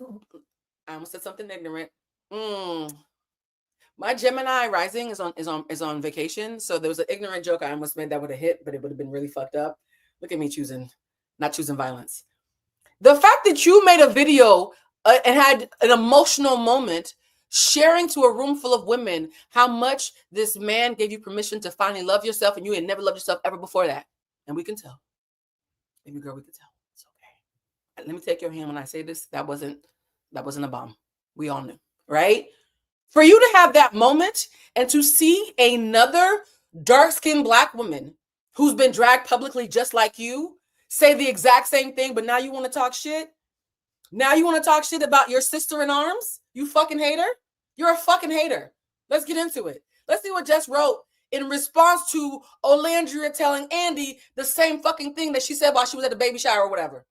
I almost said something ignorant. My Gemini rising is on vacation. So there was an ignorant joke I almost made that would have hit, but it would have been really fucked up. Look at me not choosing violence. The fact that you made a video and had an emotional moment sharing to a room full of women how much this man gave you permission to finally love yourself and you had never loved yourself ever before that. And we can tell. Baby girl, we can tell. It's okay. Let me take your hand when I say this. That wasn't a bomb. We all knew, right? For you to have that moment and to see another dark-skinned Black woman who's been dragged publicly just like you say the exact same thing, but now you want to talk shit? Now you want to talk shit about your sister in arms? You fucking hater? You're a fucking hater. Let's get into it. Let's see what Jess wrote in response to Olandria telling Andy the same fucking thing that she said while she was at the baby shower or whatever.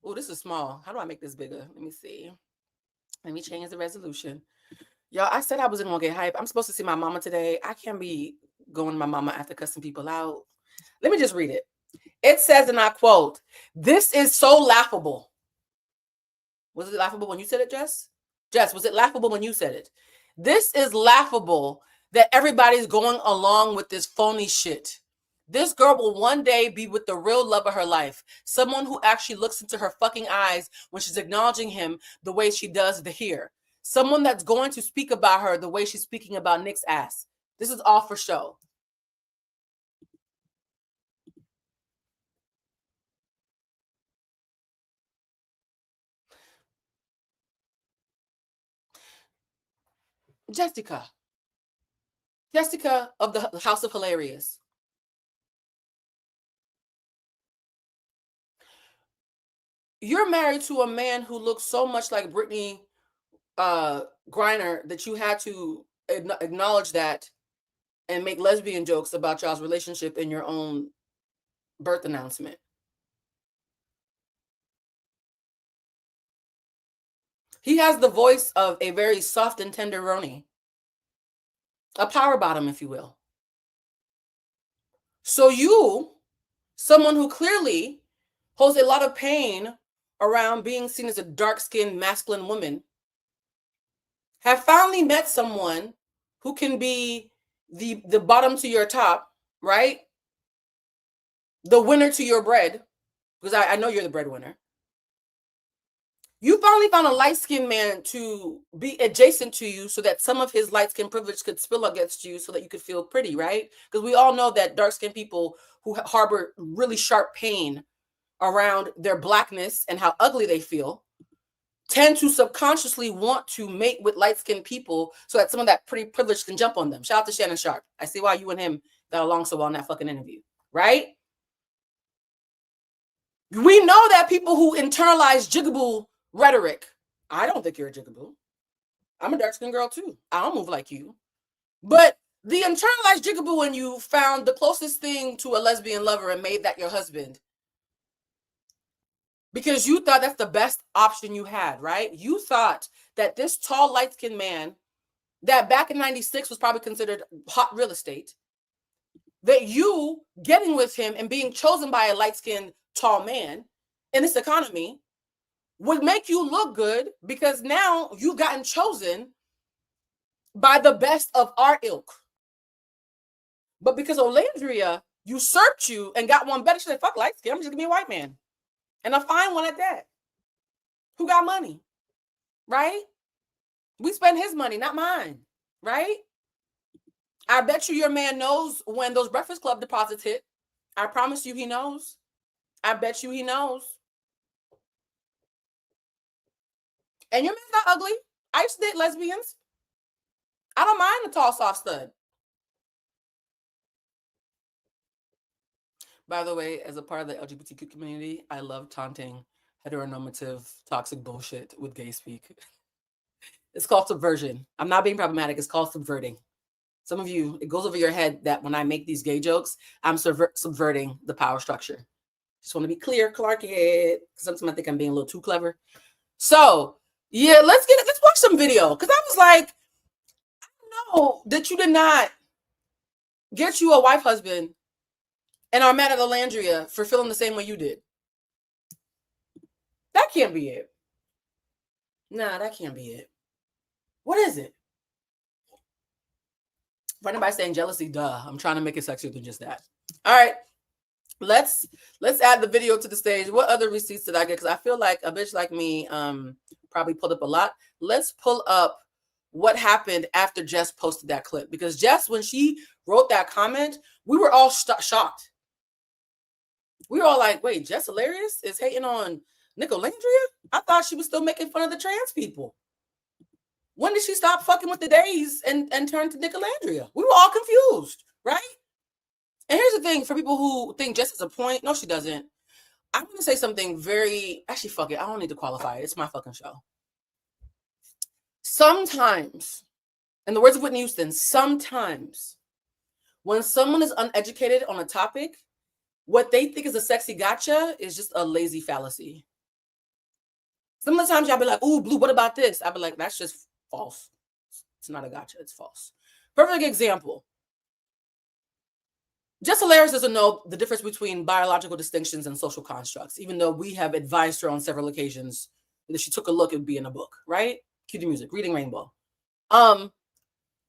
Oh, this is small. How do I make this bigger? Let me see. Let me change the resolution. Y'all, I said I wasn't going to get hype. I'm supposed to see my mama today. I can't be going to my mama after cussing people out. Let me just read it. It says, and I quote, "This is so laughable." Was it laughable when you said it, Jess? Jess, was it laughable when you said it? This is laughable that everybody's going along with this phony shit. This girl will one day be with the real love of her life. Someone who actually looks into her fucking eyes when she's acknowledging him the way she does here. Someone that's going to speak about her the way she's speaking about Nick's ass. This is all for show. Jessica of the House of Hilarious. You're married to a man who looks so much like Brittany Griner that you had to acknowledge that and make lesbian jokes about y'all's relationship in your own birth announcement. He has the voice of a very soft and tender Roni. A power bottom, if you will. So you, someone who clearly holds a lot of pain around being seen as a dark-skinned masculine woman, have finally met someone who can be the bottom to your top, right? The winner to your bread, because I know you're the breadwinner. You finally found a light-skinned man to be adjacent to you so that some of his light-skinned privilege could spill against you so that you could feel pretty, right? Because we all know that dark-skinned people who harbor really sharp pain around their blackness and how ugly they feel tend to subconsciously want to mate with light-skinned people so that some of that pretty privilege can jump on them. Shout out to Shannon Sharp. I see why you and him got along so well in that fucking interview, right? We know that people who internalize jigaboo rhetoric. I don't think you're a jigaboo. I'm a dark-skinned girl too. I don't move like you. But the internalized jigaboo when you found the closest thing to a lesbian lover and made that your husband because you thought that's the best option you had, right? You thought that this tall, light-skinned man that back in 96 was probably considered hot real estate, that you getting with him and being chosen by a light-skinned tall man in this economy would make you look good because now you've gotten chosen by the best of our ilk. But because Olandria usurped you and got one better, she said, fuck light skin, I'm just gonna be a white man. And a fine one at that. Who got money, right? We spend his money, not mine, right? I bet you your man knows when those Breakfast Club deposits hit. I promise you he knows. I bet you he knows. And your man's not ugly. I used to date lesbians. I don't mind a tall, soft stud. By the way, as a part of the LGBTQ community, I love taunting heteronormative, toxic bullshit with gay speak. It's called subversion. I'm not being problematic. It's called subverting. Some of you, it goes over your head that when I make these gay jokes, I'm subverting the power structure. Just want to be clear, Clark head. Sometimes I think I'm being a little too clever. So, yeah, let's watch some video. Because I was like, I know that you did not get you a wife husband and are mad at Olandria for feeling the same way you did. That can't be it. Nah, that can't be it. What is it? For anybody saying jealousy, duh. I'm trying to make it sexier than just that. All right. Let's add the video to the stage. What other receipts did I get? Because I feel like a bitch like me probably pulled up a lot. Let's pull up what happened after Jess posted that clip. Because Jess, when she wrote that comment, we were all shocked. We were all like, wait, Jess Hilarious is hating on Nicolandria? I thought she was still making fun of the trans people. When did she stop fucking with the days and turn to Nicolandria? We were all confused, right? And here's the thing for people who think Jess has a point. No, she doesn't. I'm going to say something very, actually, fuck it. I don't need to qualify it. It's my fucking show. Sometimes, in the words of Whitney Houston, sometimes when someone is uneducated on a topic, what they think is a sexy gotcha is just a lazy fallacy. Some of the times y'all be like, ooh, Blue, what about this? I'll be like, that's just false. It's not a gotcha. It's false. Perfect example. Jess Hilarious doesn't know the difference between biological distinctions and social constructs, even though we have advised her on several occasions that if she took a look, it would be in a book, right? Cue the music, Reading Rainbow.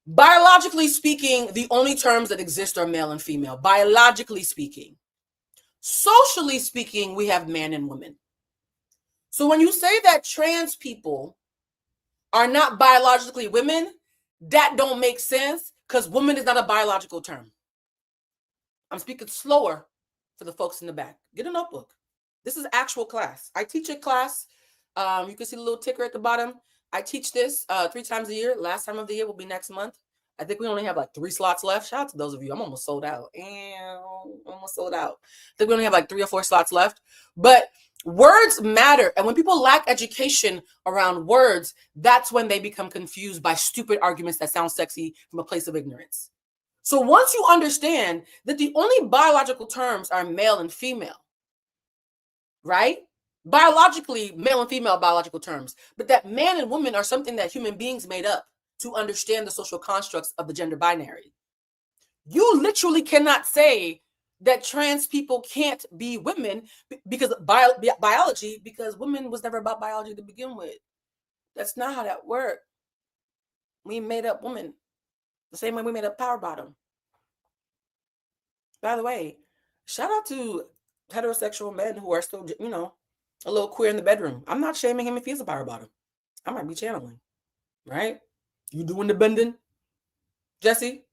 Biologically speaking, the only terms that exist are male and female, biologically speaking. Socially speaking, we have man and woman. So when you say that trans people are not biologically women, that don't make sense because woman is not a biological term. I'm speaking slower for the folks in the back. Get a notebook. This is actual class. I teach a class. You can see the little ticker at the bottom. I teach this 3 times a year. Last time of the year will be next month. I think we only have like 3 slots left. Shout out to those of you. I'm almost sold out. Almost sold out. I think we only have like 3 or 4 slots left. But words matter. And when people lack education around words, that's when they become confused by stupid arguments that sound sexy from a place of ignorance. So once you understand that the only biological terms are male and female, right? Biologically, male and female biological terms, but that man and woman are something that human beings made up to understand the social constructs of the gender binary. You literally cannot say that trans people can't be women because biology, because women was never about biology to begin with. That's not how that worked. We made up women the same way we made up power bottom. By the way, shout out to heterosexual men who are still, you know, a little queer in the bedroom. I'm not shaming him if he's a power bottom. I might be channeling, right? You doing the bending, Jesse?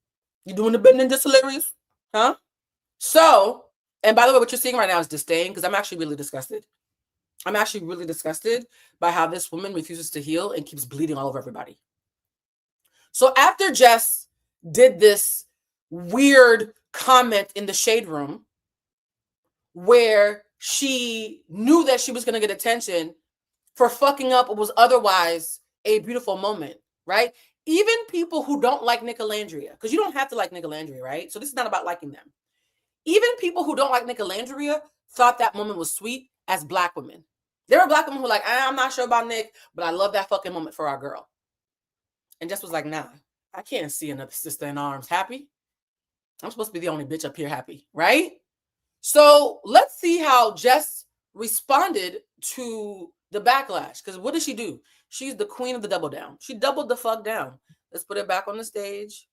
You doing the bending, Jess Hilarious? Huh? So, and by the way, what you're seeing right now is disdain, because I'm actually really disgusted. I'm actually really disgusted by how this woman refuses to heal and keeps bleeding all over everybody. So after Jess did this weird comment in the shade room where she knew that she was going to get attention for fucking up what was otherwise a beautiful moment, right? Even people who don't like Nicolandria, because you don't have to like Nicolandria, right? So this is not about liking them. Even people who don't like Nicolandria thought that moment was sweet as Black women. There were Black women who were like, I'm not sure about Nick, but I love that fucking moment for our girl. And Jess was like, nah, I can't see another sister in arms happy. I'm supposed to be the only bitch up here happy, right? So let's see how Jess responded to the backlash. Because what did she do? She's the queen of the double down. She doubled the fuck down. Let's put it back on the stage.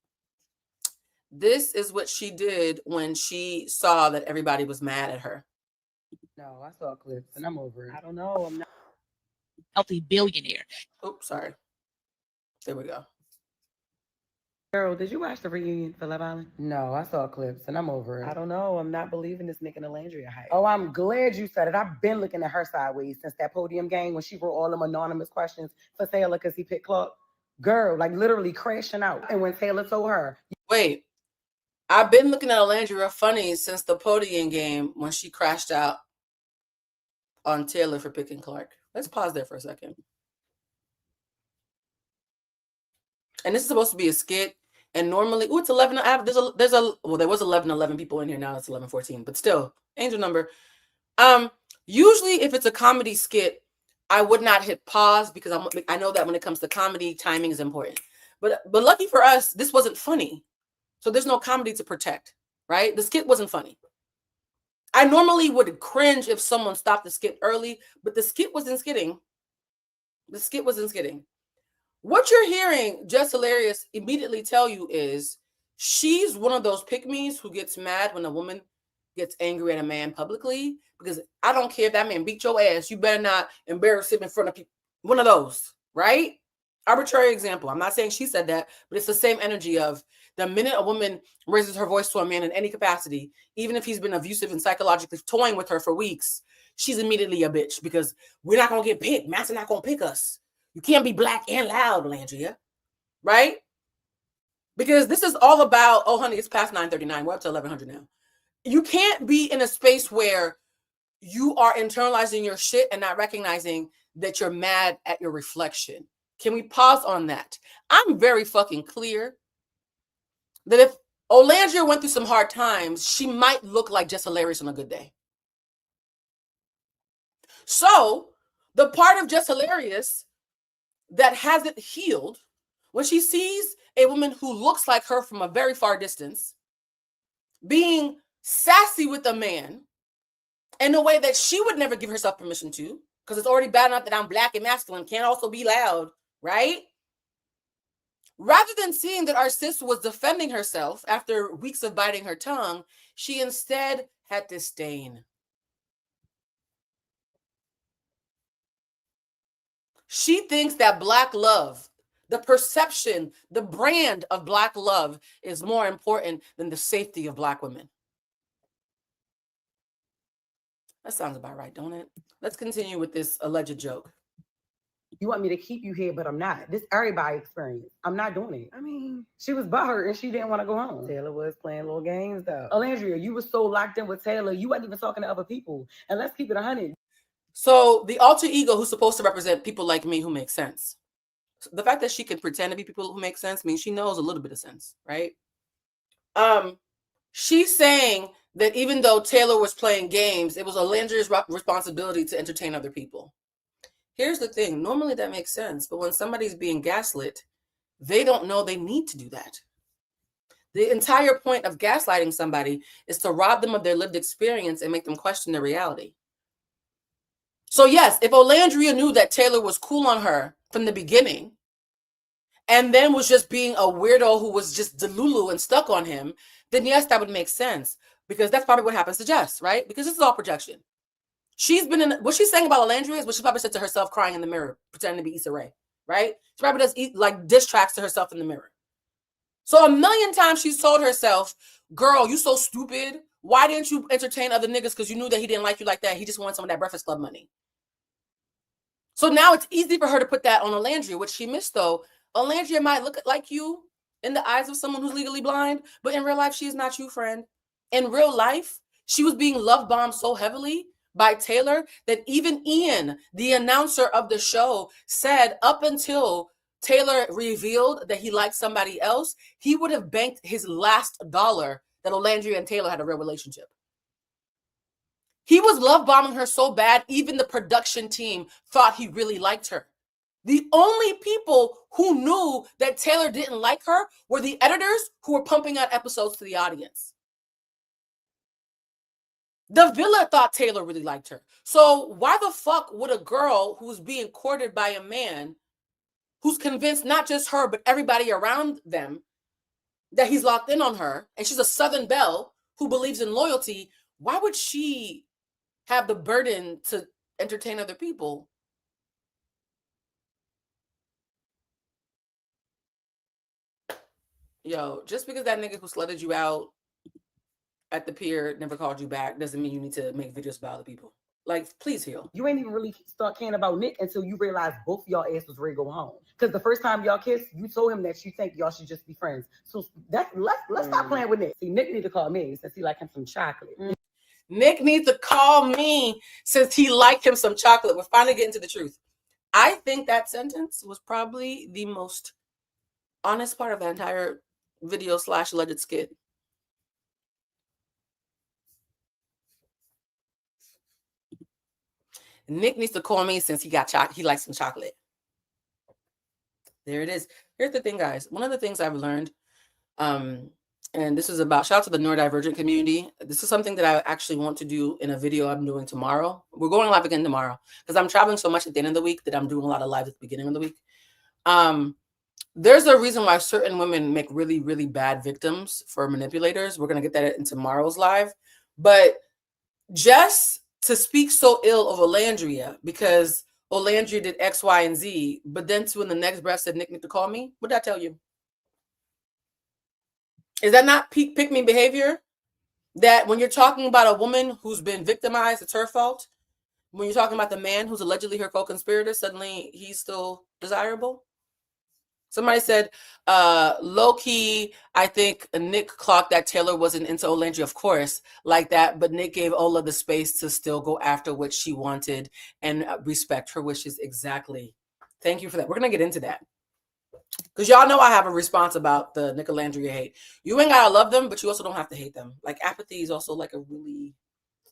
This is what she did when she saw that everybody was mad at her. No, I saw clips and I'm over it. I don't know. I'm not Healthy billionaire. Oh, sorry. There we go. Girl, did you watch the reunion for Love Island? No, I saw clips and I'm over it. I don't know. I'm not believing this Nicolandria hype. Oh, I'm glad you said it. I've been looking at her sideways since that podium game when she wrote all them anonymous questions for Taylor because he picked Clark. Girl, like literally crashing out. And when Taylor told her, wait, I've been looking at Olandria funny since the podium game when she crashed out on Taylor for picking Clark. Let's pause there for a second. And this is supposed to be a skit. And normally, it's 11. There was 11 people in here. Now it's 11:14, but still, angel number. Usually if it's a comedy skit, I would not hit pause because I know that when it comes to comedy, timing is important. But lucky for us, this wasn't funny. So there's no comedy to protect, right? The skit wasn't funny. I normally would cringe if someone stopped the skit early, but the skit wasn't skitting. The skit wasn't skitting. What you're hearing Jess Hilarious immediately tell you is she's one of those pick-me's who gets mad when a woman gets angry at a man publicly, because I don't care if that man beat your ass, you better not embarrass him in front of people. One of those, right? Arbitrary example. I'm not saying she said that, but it's the same energy of the minute a woman raises her voice to a man in any capacity, even if he's been abusive and psychologically toying with her for weeks, she's immediately a bitch because we're not going to get picked. Matt's not going to pick us. You can't be black and loud, Olandria, right? Because this is all about, oh, honey, it's past 9:39. We're up to 1100 now. You can't be in a space where you are internalizing your shit and not recognizing that you're mad at your reflection. Can we pause on that? I'm very fucking clear that if Olandria went through some hard times, she might look like Jess Hilarious on a good day. So the part of Jess Hilarious that hasn't healed, when she sees a woman who looks like her from a very far distance being sassy with a man in a way that she would never give herself permission to, because it's already bad enough that I'm black and masculine, can't also be loud, right? Rather than seeing that our sis was defending herself after weeks of biting her tongue, she instead had disdain. She thinks that black love, the perception, the brand of black love is more important than the safety of black women. That sounds about right, don't it? Let's continue with this alleged joke. you want me to keep you here, but I'm not. This everybody experience. I'm not doing it. I mean, she was butthurt and she didn't want to go home. Taylor was playing little games though. Olandria, you were so locked in with Taylor, you wasn't even talking to other people. And let's keep it 100. So the alter ego who's supposed to represent people like me who make sense. The fact that she can pretend to be people who make sense means she knows a little bit of sense, right? She's saying that even though Taylor was playing games, it was Olandria's responsibility to entertain other people. Here's the thing. Normally that makes sense. But when somebody's being gaslit, they don't know they need to do that. The entire point of gaslighting somebody is to rob them of their lived experience and make them question their reality. So yes, if Olandria knew that Taylor was cool on her from the beginning and then was just being a weirdo who was just delulu and stuck on him, then yes, that would make sense, because that's probably what happens to Jess, right? Because this is all projection. She's been in what she's saying about Olandria is what she probably said to herself crying in the mirror, pretending to be Issa Rae, right? She probably does like diss tracks to herself in the mirror. So a million times she's told herself, girl, you so stupid. Why didn't you entertain other niggas? Because you knew that he didn't like you like that. He just wanted some of that Breakfast Club money. So now it's easy for her to put that on Olandria, which she missed though. Olandria might look like you in the eyes of someone who's legally blind, but in real life, she is not you, friend. In real life, she was being love bombed so heavily by Taylor that even Ian, the announcer of the show, said up until Taylor revealed that he liked somebody else, he would have banked his last dollar that Olandria and Taylor had a real relationship. He was love bombing her so bad, even the production team thought he really liked her. The only people who knew that Taylor didn't like her were the editors who were pumping out episodes to the audience. The villa thought Taylor really liked her. So why the fuck would a girl who's being courted by a man who's convinced not just her, but everybody around them that he's locked in on her, and she's a Southern belle who believes in loyalty, why would she have the burden to entertain other people? Yo, just because that nigga who slutted you out at the pier never called you back doesn't mean you need to make videos about other people. Like, please heal. You ain't even really start caring about Nick until you realize both y'all ass was ready to go home. Because the first time y'all kissed, you told him that you think y'all should just be friends. So let's stop playing with Nick. See, Nick need to call me since he like him some chocolate. Nick needs to call me since he liked him some chocolate. We're finally getting to the truth. I think that sentence was probably the most honest part of the entire video / alleged skit. Nick needs to call me since he likes some chocolate. There it is. Here's the thing, guys. One of the things I've learned, and this is about, shout out to the neurodivergent community. This is something that I actually want to do in a video I'm doing tomorrow. We're going live again tomorrow because I'm traveling so much at the end of the week that I'm doing a lot of lives at the beginning of the week. There's a reason why certain women make really, really bad victims for manipulators. We're going to get that in tomorrow's live. But just to speak so ill of Olandria because Olandria did X, Y, and Z, but then in the next breath said, Nick need to call me. What did I tell you? Is that not pick me behavior? That when you're talking about a woman who's been victimized, it's her fault. When you're talking about the man who's allegedly her co-conspirator, suddenly he's still desirable. Somebody said, low-key, I think Nick clocked that Taylor wasn't into Olandria, of course, like that, but Nick gave Ola the space to still go after what she wanted and respect her wishes. Exactly. Thank you for that. We're going to get into that. Because y'all know I have a response about the Nicolandria hate. You ain't got to love them, but you also don't have to hate them. Like, apathy is also like a really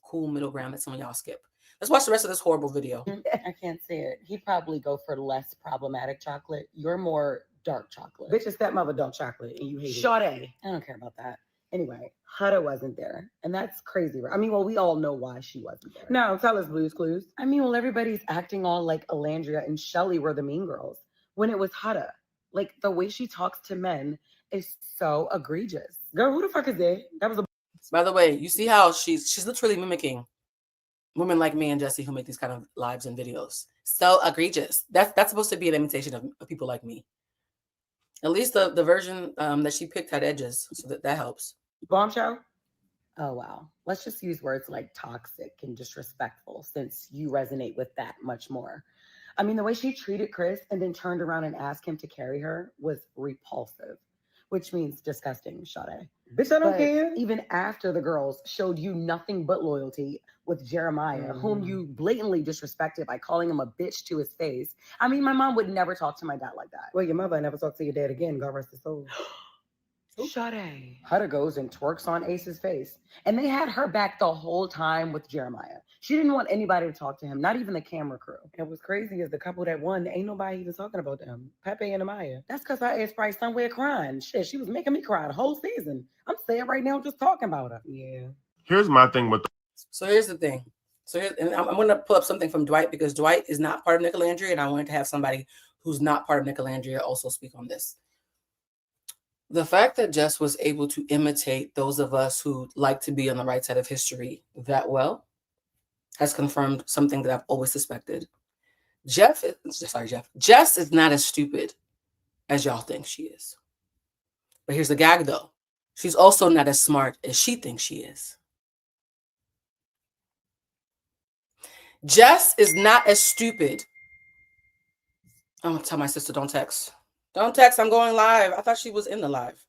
cool middle ground that some of y'all skip. Let's watch the rest of this horrible video. I can't say it. He'd probably go for less problematic chocolate. You're more dark chocolate. Bitch, your stepmother dark chocolate and you hate it. Sade. I don't care about that. Anyway, Hutta wasn't there. And that's crazy, right? I mean, well, we all know why she wasn't there. No, tell us, Blue's Clues. I mean, well, everybody's acting all like Olandria and Shelly were the mean girls when it was Hutta. Like, the way she talks to men is so egregious. Girl, who the fuck is that? That was a... By the way, you see how she's literally mimicking women like me and Jesse who make these kind of lives and videos. So egregious. That's supposed to be an imitation of people like me. At least the version that she picked had edges, so that helps. Bombshell? Oh, wow. Let's just use words like toxic and disrespectful since you resonate with that much more. I mean, the way she treated Chris and then turned around and asked him to carry her was repulsive, which means disgusting, Sade. Bitch, I don't care. Even after the girls showed you nothing but loyalty with Jeremiah, whom you blatantly disrespected by calling him a bitch to his face. I mean, my mom would never talk to my dad like that. Well, your mother never talked to your dad again, God rest his soul. Sade. Hutter goes and twerks on Ace's face. And they had her back the whole time with Jeremiah. She didn't want anybody to talk to him, not even the camera crew. And what's crazy is the couple that won, ain't nobody even talking about them. Pepe and Amaya. That's because her ass probably somewhere crying. Shit, she was making me cry the whole season. I'm saying right now just talking about her. Yeah. Here's my thing with So here's the thing. And I'm going to pull up something from Dwight because Dwight is not part of Nicolandria, and I wanted to have somebody who's not part of Nicolandria also speak on this. The fact that Jess was able to imitate those of us who like to be on the right side of history that well has confirmed something that I've always suspected. Jess is not as stupid as y'all think she is. But here's the gag, though. She's also not as smart as she thinks she is. Jess is not as stupid. I'm going to tell my sister, don't text. Don't text, I'm going live. I thought she was in the live.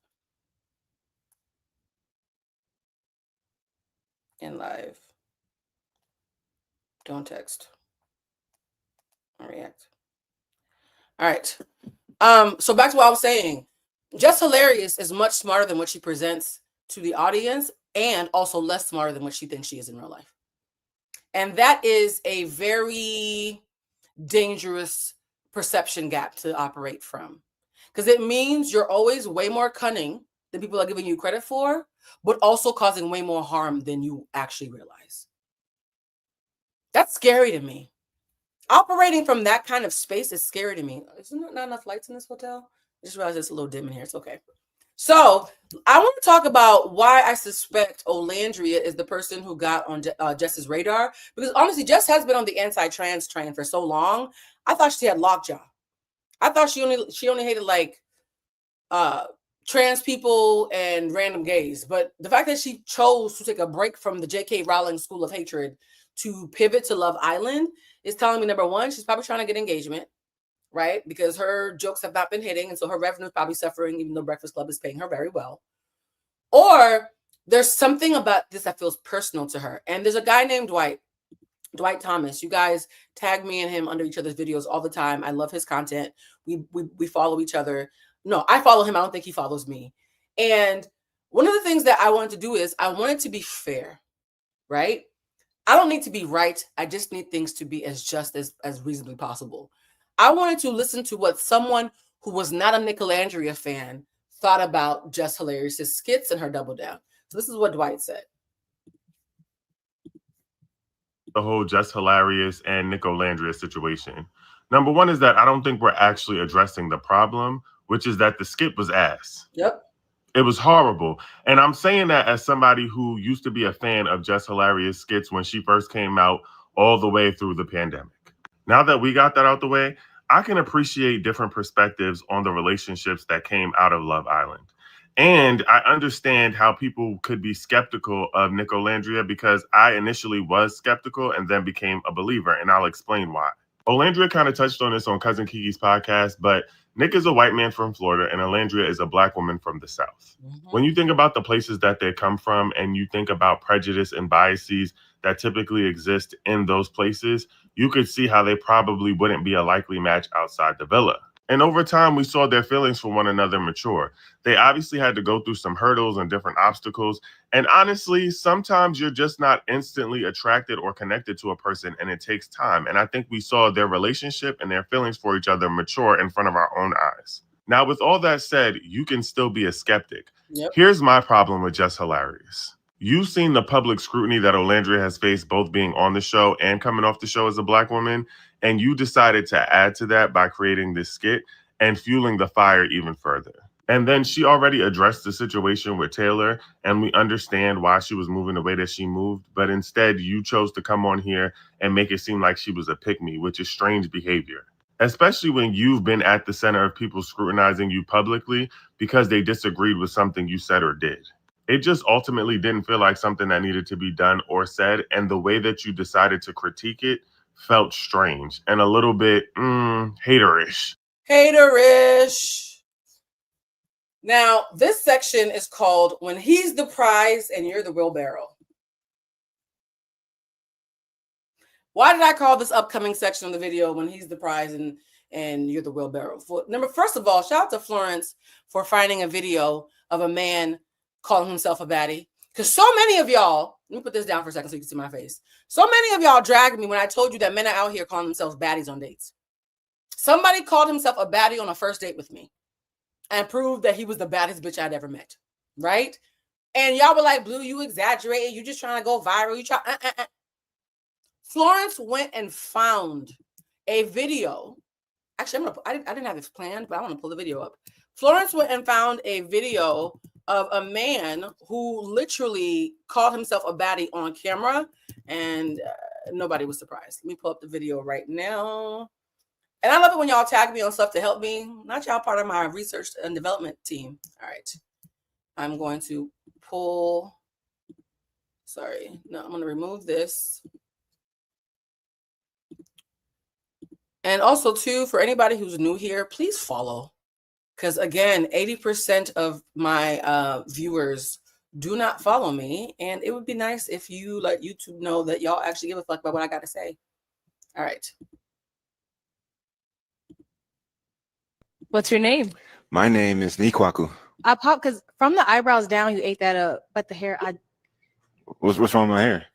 In live. Don't text. I'll react. All right. So back to what I was saying. Jess Hilarious is much smarter than what she presents to the audience and also less smarter than what she thinks she is in real life. And that is a very dangerous perception gap to operate from. Because it means you're always way more cunning than people are giving you credit for, but also causing way more harm than you actually realize. That's scary to me. Operating from that kind of space is scary to me. Isn't there not enough lights in this hotel? I just realized it's a little dim in here. It's okay. So I want to talk about why I suspect Olandria is the person who got on Jess's radar. Because honestly, Jess has been on the anti-trans train for so long. I thought she had lockjaw. I thought she only hated like trans people and random gays. But the fact that she chose to take a break from the J.K. Rowling School of Hatred to pivot to Love Island is telling me, number one, she's probably trying to get engagement, right? Because her jokes have not been hitting, and so her revenue is probably suffering, even though Breakfast Club is paying her very well. Or there's something about this that feels personal to her. And there's a guy named Dwight Thomas. You guys tag me and him under each other's videos all the time. I love his content. We follow each other. No, I follow him. I don't think he follows me. And one of the things that I wanted to do is I wanted to be fair, right? I don't need to be right. I just need things to be as just as reasonably possible. I wanted to listen to what someone who was not a Nicolandria fan thought about Jess Hilarious' skits and her double down. So this is what Dwight said. the whole Jess Hilarious and Nicolandria situation. Number one is that I don't think we're actually addressing the problem, which is that the skit was ass. Yep. It was horrible. And I'm saying that as somebody who used to be a fan of Jess Hilarious skits when she first came out all the way through the pandemic. Now that we got that out the way, I can appreciate different perspectives on the relationships that came out of Love Island. And I understand how people could be skeptical of Nicolandria because I initially was skeptical and then became a believer, and I'll explain why. Olandria kind of touched on this on Cousin Kiki's podcast, but Nick is a white man from Florida and Olandria is a black woman from the South. Mm-hmm. When you think about the places that they come from and you think about prejudice and biases that typically exist in those places, you could see how they probably wouldn't be a likely match outside the villa. And over time, we saw their feelings for one another mature. They obviously had to go through some hurdles and different obstacles. And honestly, sometimes you're just not instantly attracted or connected to a person, and it takes time. And I think we saw their relationship and their feelings for each other mature in front of our own eyes. Now, with all that said, you can still be a skeptic. Yep. Here's my problem with Jess Hilarious. You've seen the public scrutiny that Olandria has faced both being on the show and coming off the show as a black woman, and you decided to add to that by creating this skit and fueling the fire even further. And then she already addressed the situation with Taylor, and we understand why she was moving the way that she moved, but instead you chose to come on here and make it seem like she was a pick-me, which is strange behavior. Especially when you've been at the center of people scrutinizing you publicly because they disagreed with something you said or did. It just ultimately didn't feel like something that needed to be done or said. And the way that you decided to critique it felt strange and a little bit haterish. Haterish. Now, this section is called When He's the Prize and You're the Wheelbarrow. Why did I call this upcoming section of the video When He's the Prize and and you're the wheelbarrow. First of all, shout out to Florence for finding a video of a man calling himself a baddie. Because so many of y'all, let me put this down for a second so you can see my face. So many of y'all dragged me when I told you that men are out here calling themselves baddies on dates. Somebody called himself a baddie on a first date with me and proved that he was the baddest bitch I'd ever met, right? And y'all were like, Blue, you exaggerated. You just trying to go viral. Florence went and found a video. Actually, I didn't have this planned, but I want to pull the video up. Florence went and found a video of a man who literally called himself a baddie on camera, and nobody was surprised. Let me pull up the video right now. And I love it when y'all tag me on stuff to help me. Not y'all part of my research and development team. All right. I'm going to pull. Sorry. No, I'm going to remove this. And also, too, for anybody who's new here, please follow. Because, again, 80% of my viewers do not follow me. And it would be nice if you let YouTube know that y'all actually give a fuck about what I got to say. All right. What's your name? My name is Nikwaku. I popped because from the eyebrows down, you ate that up. But the hair, What's wrong with my hair?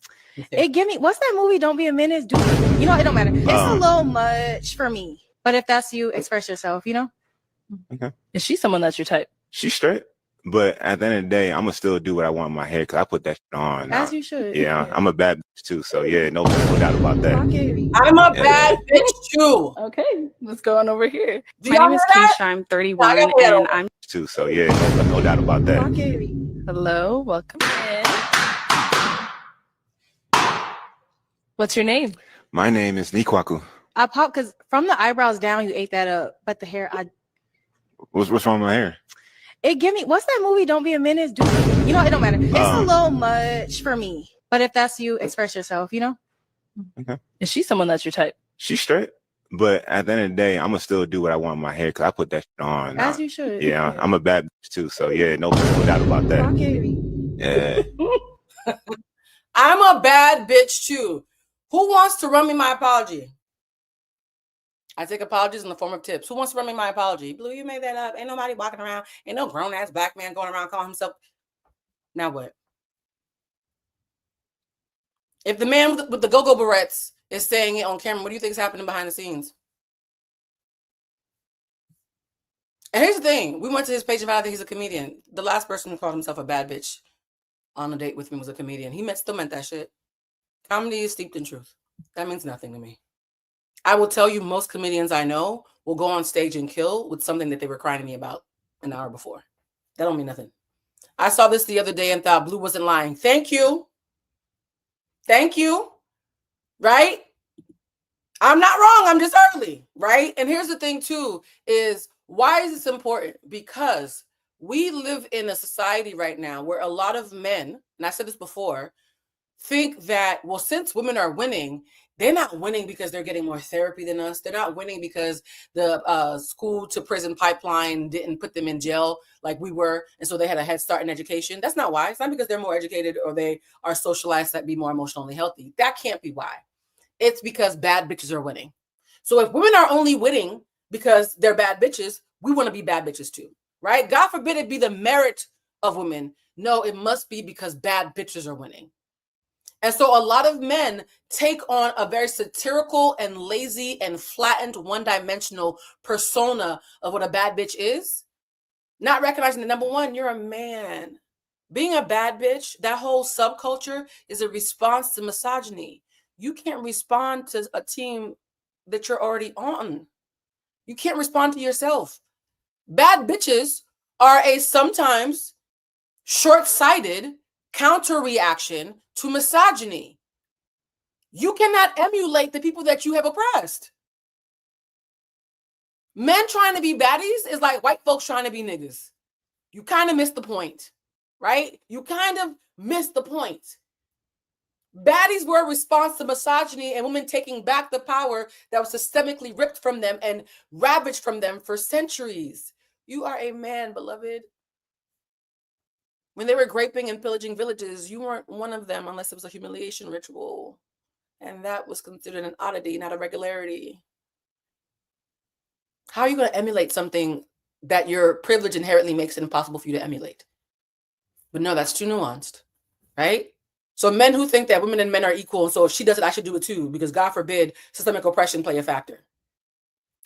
it give me, what's that movie? Don't Be a Menace. It don't matter. It's a little much for me. But if that's you, express yourself, Okay. Is she someone that's your type? She's straight. But at the end of the day, I'm going to still do what I want with my hair because I put that shit on. As you should. Yeah, I'm a bad bitch too. So, yeah, no doubt about that. I'm a bad bitch too. Okay, let's go on over here. My name is Keisha. I'm 31 and I'm Too. So, yeah, no doubt about that. Hello, welcome in. What's your name? My name is Nikwaku. I popped because from the eyebrows down, you ate that up. But the hair, What's wrong with my hair? it give me, what's that movie? Don't Be a Menace. It don't matter. It's a little much for me. But if that's you, express yourself, Okay. Is she someone that's your type? She's straight. But at the end of the day, I'm going to still do what I want with my hair because I put that shit on. As you should. Yeah, I'm a bad bitch too. So, yeah, no doubt about that. Yeah. I'm a bad bitch too. Who wants to run me my apology? I take apologies in the form of tips. Who wants to run me my apology? Blue, you made that up. Ain't nobody walking around. Ain't no grown-ass black man going around calling himself. Now what? If the man with the go-go barrettes is saying it on camera, what do you think is happening behind the scenes? And here's the thing. We went to his page and found out that he's a comedian. The last person who called himself a bad bitch on a date with me was a comedian. He still meant that shit. Comedy is steeped in truth. That means nothing to me. I will tell you, most comedians I know will go on stage and kill with something that they were crying to me about an hour before. That don't mean nothing. I saw this the other day and thought Blue wasn't lying. Thank you. Thank you. Right? I'm not wrong. I'm just early. Right? And here's the thing too, is why is this important? Because we live in a society right now where a lot of men, and I said this before, think that, well, since women are winning, they're not winning because they're getting more therapy than us. They're not winning because the school to prison pipeline didn't put them in jail like we were. And so they had a head start in education. That's not why. It's not because they're more educated or they are socialized to be more emotionally healthy. That can't be why. It's because bad bitches are winning. So if women are only winning because they're bad bitches, we want to be bad bitches too, right? God forbid it be the merit of women. No, it must be because bad bitches are winning. And so a lot of men take on a very satirical and lazy and flattened one-dimensional persona of what a bad bitch is, not recognizing that, number one, you're a man. Being a bad bitch, that whole subculture is a response to misogyny. You can't respond to a team that you're already on. You can't respond to yourself. Bad bitches are a sometimes short-sighted counter-reaction to misogyny. You cannot emulate the people that you have oppressed. Men trying to be baddies is like white folks trying to be niggas. You kind of missed the point, right? You kind of missed the point. Baddies were a response to misogyny and women taking back the power that was systemically ripped from them and ravaged from them for centuries. You are a man, beloved. When they were raping and pillaging villages, you weren't one of them unless it was a humiliation ritual. And that was considered an oddity, not a regularity. How are you going to emulate something that your privilege inherently makes it impossible for you to emulate? But no, that's too nuanced, right? So men who think that women and men are equal, and so if she does it, I should do it too, because God forbid systemic oppression play a factor,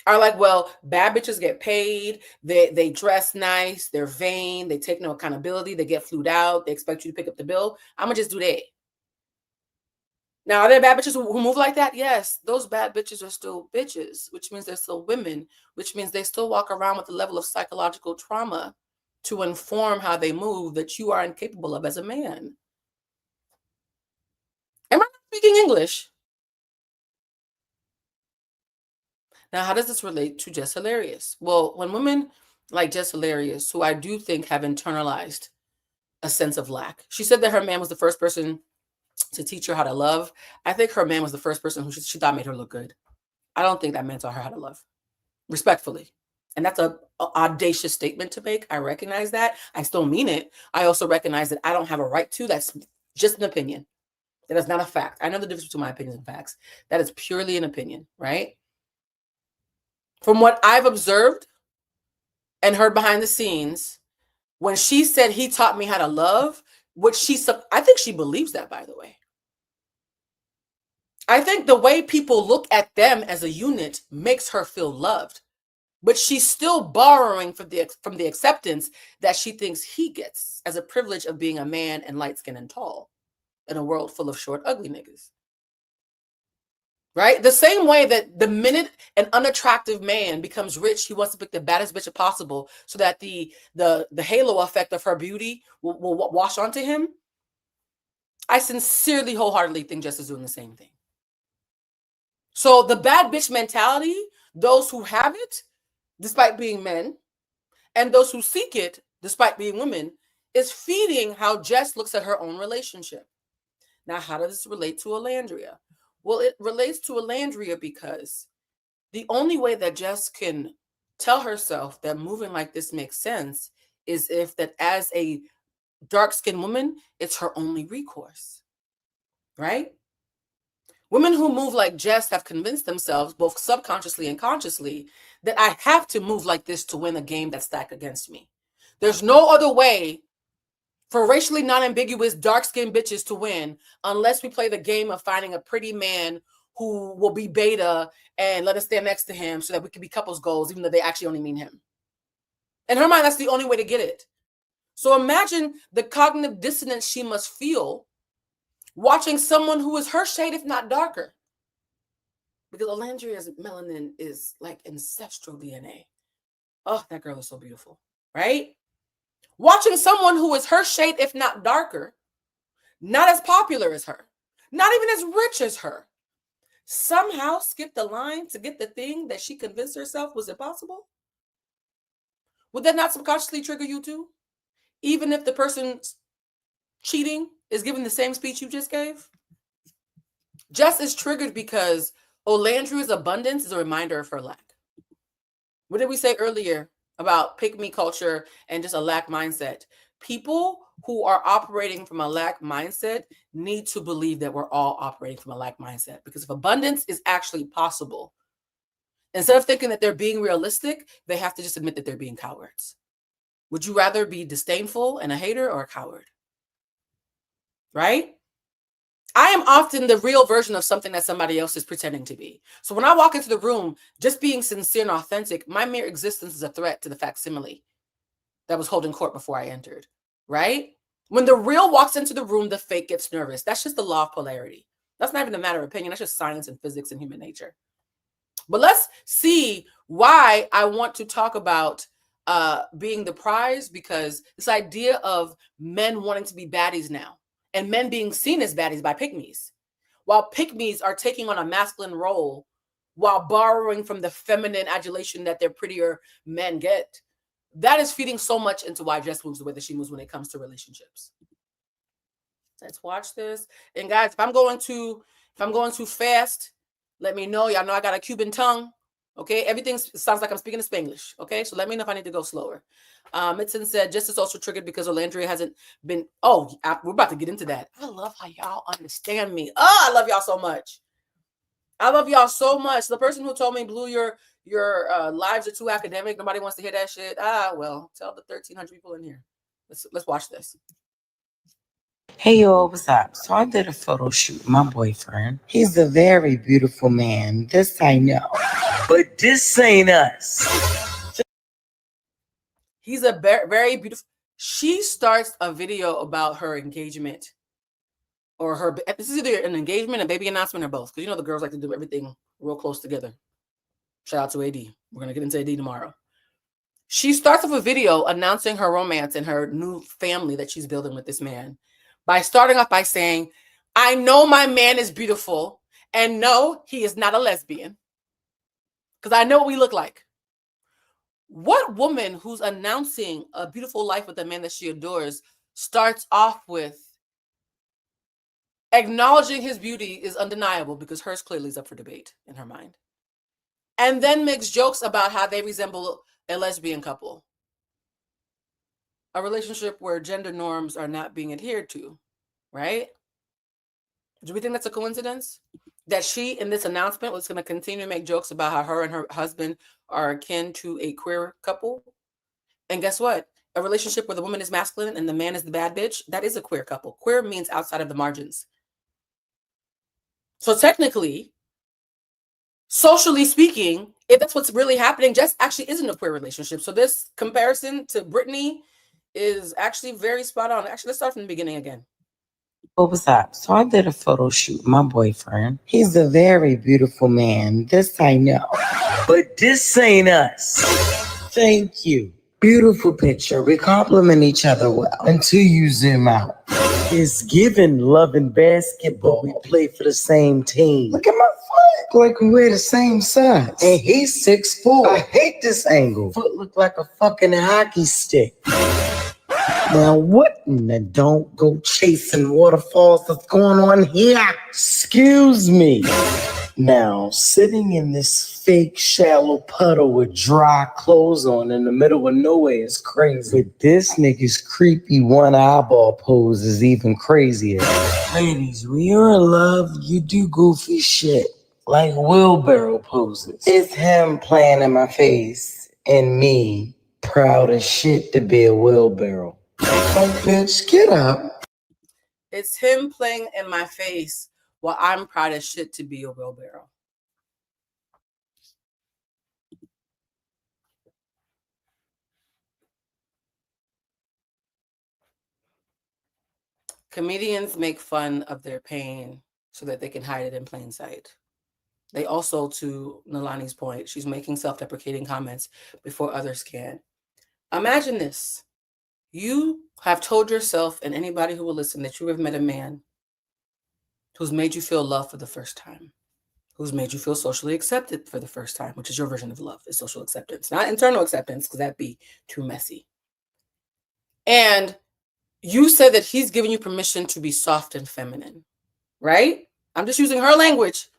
are like, well, bad bitches get paid, they dress nice, they're vain, they take no accountability, they get flued out, they expect you to pick up the bill. I'm gonna just do that. Now, are there bad bitches who move like that? Yes, those bad bitches are still bitches, which means they're still women, which means they still walk around with a level of psychological trauma to inform how they move that you are incapable of as a man. Am I not speaking English? Now, how does this relate to Jess Hilarious? Well, when women like Jess Hilarious, who I do think have internalized a sense of lack, she said that her man was the first person to teach her how to love. I think her man was the first person who she thought made her look good. I don't think that man taught her how to love, respectfully. And that's a audacious statement to make. I recognize that. I still mean it. I also recognize that I don't have a right to. That's just an opinion. That is not a fact. I know the difference between my opinions and facts. That is purely an opinion, right? From what I've observed and heard behind the scenes, when she said he taught me how to love, I think she believes that, by the way. I think the way people look at them as a unit makes her feel loved, but she's still borrowing from the acceptance that she thinks he gets as a privilege of being a man and light-skinned and tall in a world full of short, ugly niggas. Right? The same way that the minute an unattractive man becomes rich, he wants to pick the baddest bitch possible so that the halo effect of her beauty will wash onto him. I sincerely, wholeheartedly think Jess is doing the same thing. So the bad bitch mentality, those who have it, despite being men, and those who seek it, despite being women, is feeding how Jess looks at her own relationship. Now, how does this relate to Olandria? Well, it relates to Olandria because the only way that Jess can tell herself that moving like this makes sense is if that as a dark-skinned woman, it's her only recourse, right? Women who move like Jess have convinced themselves, both subconsciously and consciously, that I have to move like this to win a game that's stacked against me. There's no other way for racially non-ambiguous dark-skinned bitches to win unless we play the game of finding a pretty man who will be beta and let us stand next to him so that we can be couples goals, even though they actually only mean him. In her mind, that's the only way to get it. So imagine the cognitive dissonance she must feel watching someone who is her shade, if not darker. Because Olandria's melanin is like ancestral DNA. Oh, that girl is so beautiful, right? Watching someone who is her shade, if not darker, not as popular as her, not even as rich as her, somehow skip the line to get the thing that she convinced herself was impossible? Would that not subconsciously trigger you too? Even if the person cheating is giving the same speech you just gave? Jess is triggered because Olandria's abundance is a reminder of her lack. What did we say earlier about pick-me culture and just a lack mindset? People who are operating from a lack mindset need to believe that we're all operating from a lack mindset, because if abundance is actually possible, instead of thinking that they're being realistic, they have to just admit that they're being cowards. Would you rather be disdainful and a hater or a coward? Right? I am often the real version of something that somebody else is pretending to be. So when I walk into the room, just being sincere and authentic, my mere existence is a threat to the facsimile that was holding court before I entered, right? When the real walks into the room, the fake gets nervous. That's just the law of polarity. That's not even a matter of opinion. That's just science and physics and human nature. But let's see why I want to talk about being the prize, because this idea of men wanting to be baddies now, and men being seen as baddies by pick-me's, while pick-me's are taking on a masculine role while borrowing from the feminine adulation that their prettier men get. That is feeding so much into why Jess moves the way that she moves when it comes to relationships. Let's watch this. And guys, if I'm going too fast, let me know. Y'all know I got a Cuban tongue. Okay, everything sounds like I'm speaking Spanglish. Okay, so let me know if I need to go slower. Mitson said, Jess is also triggered because Olandria hasn't been. Oh, we're about to get into that. I love how y'all understand me. Oh, I love y'all so much. I love y'all so much. The person who told me, Blue, your lives are too academic. Nobody wants to hear that shit. Well, tell the 1,300 people in here. Let's watch this. Hey, yo, what's up? So I did a photo shoot with my boyfriend. He's a very beautiful man. This I know. But this ain't us. He's a very beautiful. She starts a video about her engagement. Or her, this is either an engagement, a baby announcement, or both. Because you know the girls like to do everything real close together. Shout out to AD. We're going to get into AD tomorrow. She starts off a video announcing her romance and her new family that she's building with this man by starting off by saying, I know my man is beautiful, and no, he is not a lesbian. Because I know what we look like. What woman who's announcing a beautiful life with a man that she adores starts off with acknowledging his beauty is undeniable because hers clearly is up for debate in her mind, and then makes jokes about how they resemble a lesbian couple, a relationship where gender norms are not being adhered to, right? Do we think that's a coincidence? That she, in this announcement, was going to continue to make jokes about how her and her husband are akin to a queer couple? And guess what? A relationship where the woman is masculine and the man is the bad bitch, that is a queer couple. Queer means outside of the margins. So technically, socially speaking, if that's what's really happening, Jess actually isn't a queer relationship. So this comparison to Brittany is actually very spot on. Actually, let's start from the beginning again. What was up? So I did a photo shoot with my boyfriend. He's a very beautiful man. This I know. But this ain't us. Thank you. Beautiful picture. We compliment each other well until you zoom out. It's given love and basketball. We play for the same team. Look at my foot. Like we wear the same size. And he's 6'4". I hate this angle. Foot look like a fucking hockey stick. Now, what in the don't go chasing waterfalls that's going on here? Excuse me. Now, sitting in this fake shallow puddle with dry clothes on in the middle of nowhere is crazy. But this nigga's creepy one eyeball pose is even crazier. Ladies, when you're in love, you do goofy shit, like wheelbarrow poses. It's him playing in my face and me proud as shit to be a wheelbarrow. Like, bitch, get up. It's him playing in my face while I'm proud as shit to be a wheelbarrow. Comedians make fun of their pain so that they can hide it in plain sight. They also, to Nalani's point, she's making self-deprecating comments before others can. Imagine this. You have told yourself and anybody who will listen that you have met a man who's made you feel love for the first time, who's made you feel socially accepted for the first time, which is your version of love, is social acceptance, not internal acceptance, because that'd be too messy. And you said that he's giving you permission to be soft and feminine, right? I'm just using her language.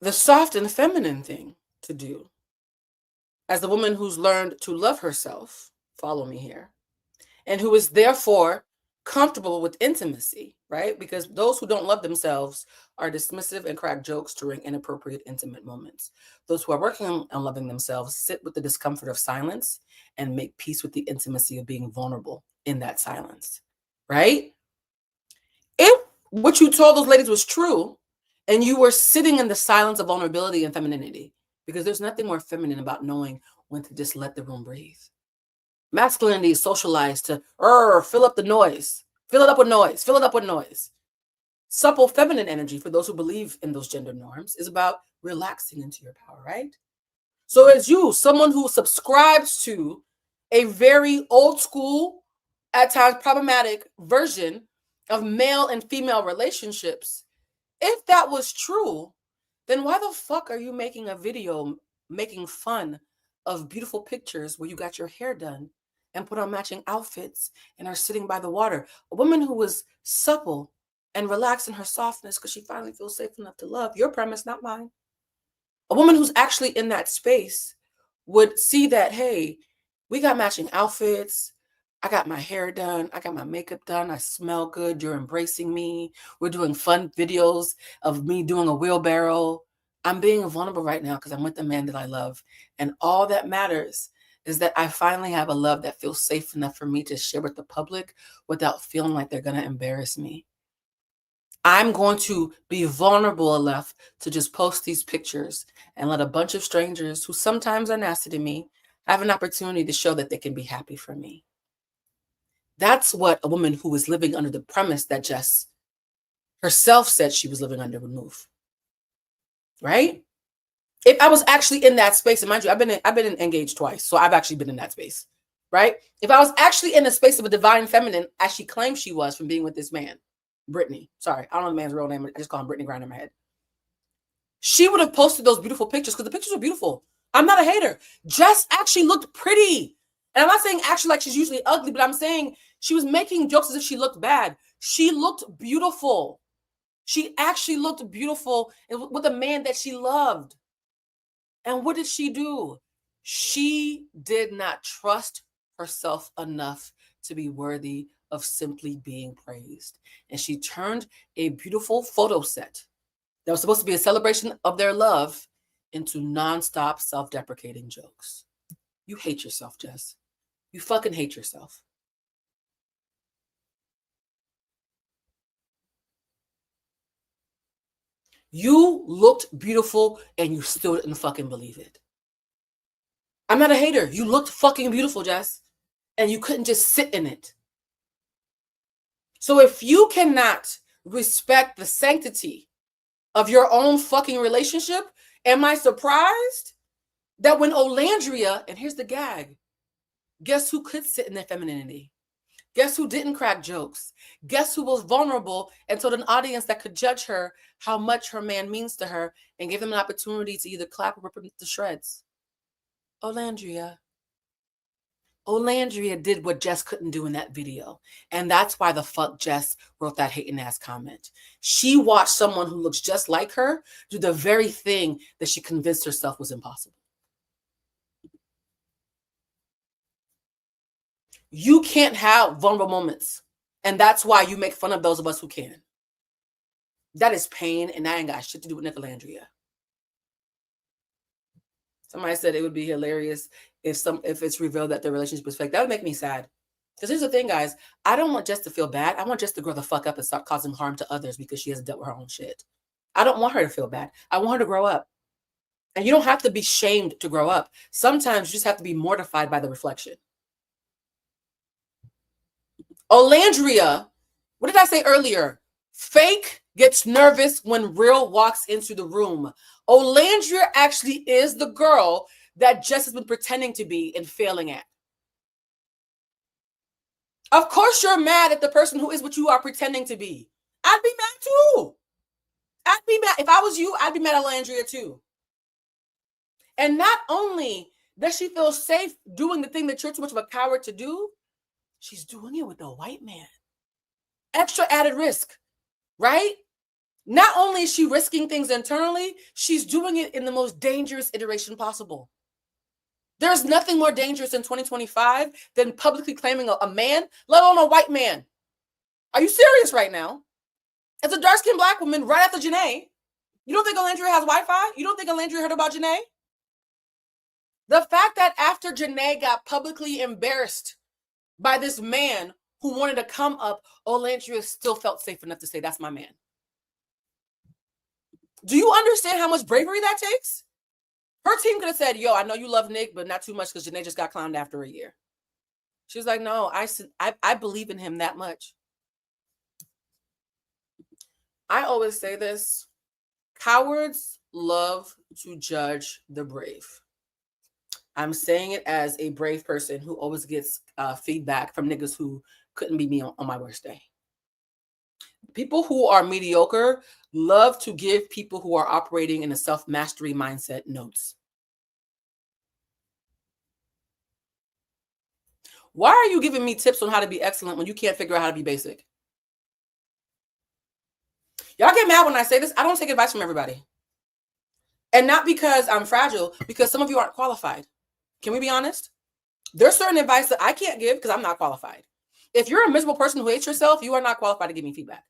The soft and feminine thing to do, as the woman who's learned to love herself, follow me here, and who is therefore comfortable with intimacy, right? Because those who don't love themselves are dismissive and crack jokes during inappropriate intimate moments. Those who are working on loving themselves sit with the discomfort of silence and make peace with the intimacy of being vulnerable in that silence, right? If what you told those ladies was true, and you were sitting in the silence of vulnerability and femininity, because there's nothing more feminine about knowing when to just let the room breathe. Masculinity is socialized to fill up the noise. Fill it up with noise. Fill it up with noise. Supple feminine energy, for those who believe in those gender norms, is about relaxing into your power, right? So as you, someone who subscribes to a very old school, at times problematic version of male and female relationships, if that was true, then why the fuck are you making a video making fun of beautiful pictures where you got your hair done and put on matching outfits and are sitting by the water? A woman who was supple and relaxed in her softness because she finally feels safe enough to love. Your premise, not mine. A woman who's actually in that space would see that, hey, we got matching outfits. I got my hair done. I got my makeup done. I smell good. You're embracing me. We're doing fun videos of me doing a wheelbarrow. I'm being vulnerable right now because I'm with the man that I love. And all that matters is that I finally have a love that feels safe enough for me to share with the public without feeling like they're going to embarrass me. I'm going to be vulnerable enough to just post these pictures and let a bunch of strangers who sometimes are nasty to me have an opportunity to show that they can be happy for me. That's what a woman who was living under the premise that Jess herself said she was living under would move. Right? If I was actually in that space, and mind you, I've been engaged twice, so I've actually been in that space. Right? If I was actually in the space of a divine feminine, as she claimed she was from being with this man, Brittany. Sorry, I don't know the man's real name. I just call him Brittany Grind in my head. She would have posted those beautiful pictures because the pictures were beautiful. I'm not a hater. Jess actually looked pretty. And I'm not saying actually like she's usually ugly, but I'm saying she was making jokes as if she looked bad. She looked beautiful. She actually looked beautiful with a man that she loved. And what did she do? She did not trust herself enough to be worthy of simply being praised. And she turned a beautiful photo set that was supposed to be a celebration of their love into nonstop self-deprecating jokes. You hate yourself, Jess. You fucking hate yourself. You looked beautiful and you still didn't fucking believe it. I'm not a hater. You looked fucking beautiful, Jess, and you couldn't just sit in it. So if you cannot respect the sanctity of your own fucking relationship, am I surprised that when Olandria, and here's the gag, guess who could sit in their femininity? Guess who didn't crack jokes? Guess who was vulnerable and told an audience that could judge her how much her man means to her and give them an opportunity to either clap or rip him to shreds? Olandria. Olandria did what Jess couldn't do in that video. And that's why the fuck Jess wrote that hating ass comment. She watched someone who looks just like her do the very thing that she convinced herself was impossible. You can't have vulnerable moments. And that's why you make fun of those of us who can. That is pain, and that ain't got shit to do with Nicolandria. Somebody said it would be hilarious if it's revealed that their relationship was fake. That would make me sad. Because here's the thing, guys. I don't want Jess to feel bad. I want Jess to grow the fuck up and start causing harm to others because she hasn't dealt with her own shit. I don't want her to feel bad. I want her to grow up. And you don't have to be shamed to grow up. Sometimes you just have to be mortified by the reflection. Olandria, what did I say earlier? Fake gets nervous when real walks into the room. Olandria actually is the girl that Jess has been pretending to be and failing at. Of course you're mad at the person who is what you are pretending to be. I'd be mad too. I'd be mad. If I was you, I'd be mad at Olandria too. And not only does she feel safe doing the thing that you're too much of a coward to do, she's doing it with a white man. Extra added risk, right? Not only is she risking things internally, she's doing it in the most dangerous iteration possible. There's nothing more dangerous in 2025 than publicly claiming a man, let alone a white man. Are you serious right now? As a dark-skinned Black woman right after Janae, you don't think Olandria has Wi-Fi? You don't think Olandria heard about Janae? The fact that after Janae got publicly embarrassed by this man who wanted to come up, Olandria still felt safe enough to say, that's my man. Do you understand how much bravery that takes? Her team could have said, yo, I know you love Nick, but not too much because Janae just got clowned after a year. She was like, no, I believe in him that much. I always say this. Cowards love to judge the brave. I'm saying it as a brave person who always gets feedback from niggas who couldn't be me on my worst day. People who are mediocre love to give people who are operating in a self-mastery mindset notes. Why are you giving me tips on how to be excellent when you can't figure out how to be basic? Y'all get mad when I say this. I don't take advice from everybody. And not because I'm fragile, because some of you aren't qualified. Can we be honest? There's certain advice that I can't give because I'm not qualified. If you're a miserable person who hates yourself, you are not qualified to give me feedback.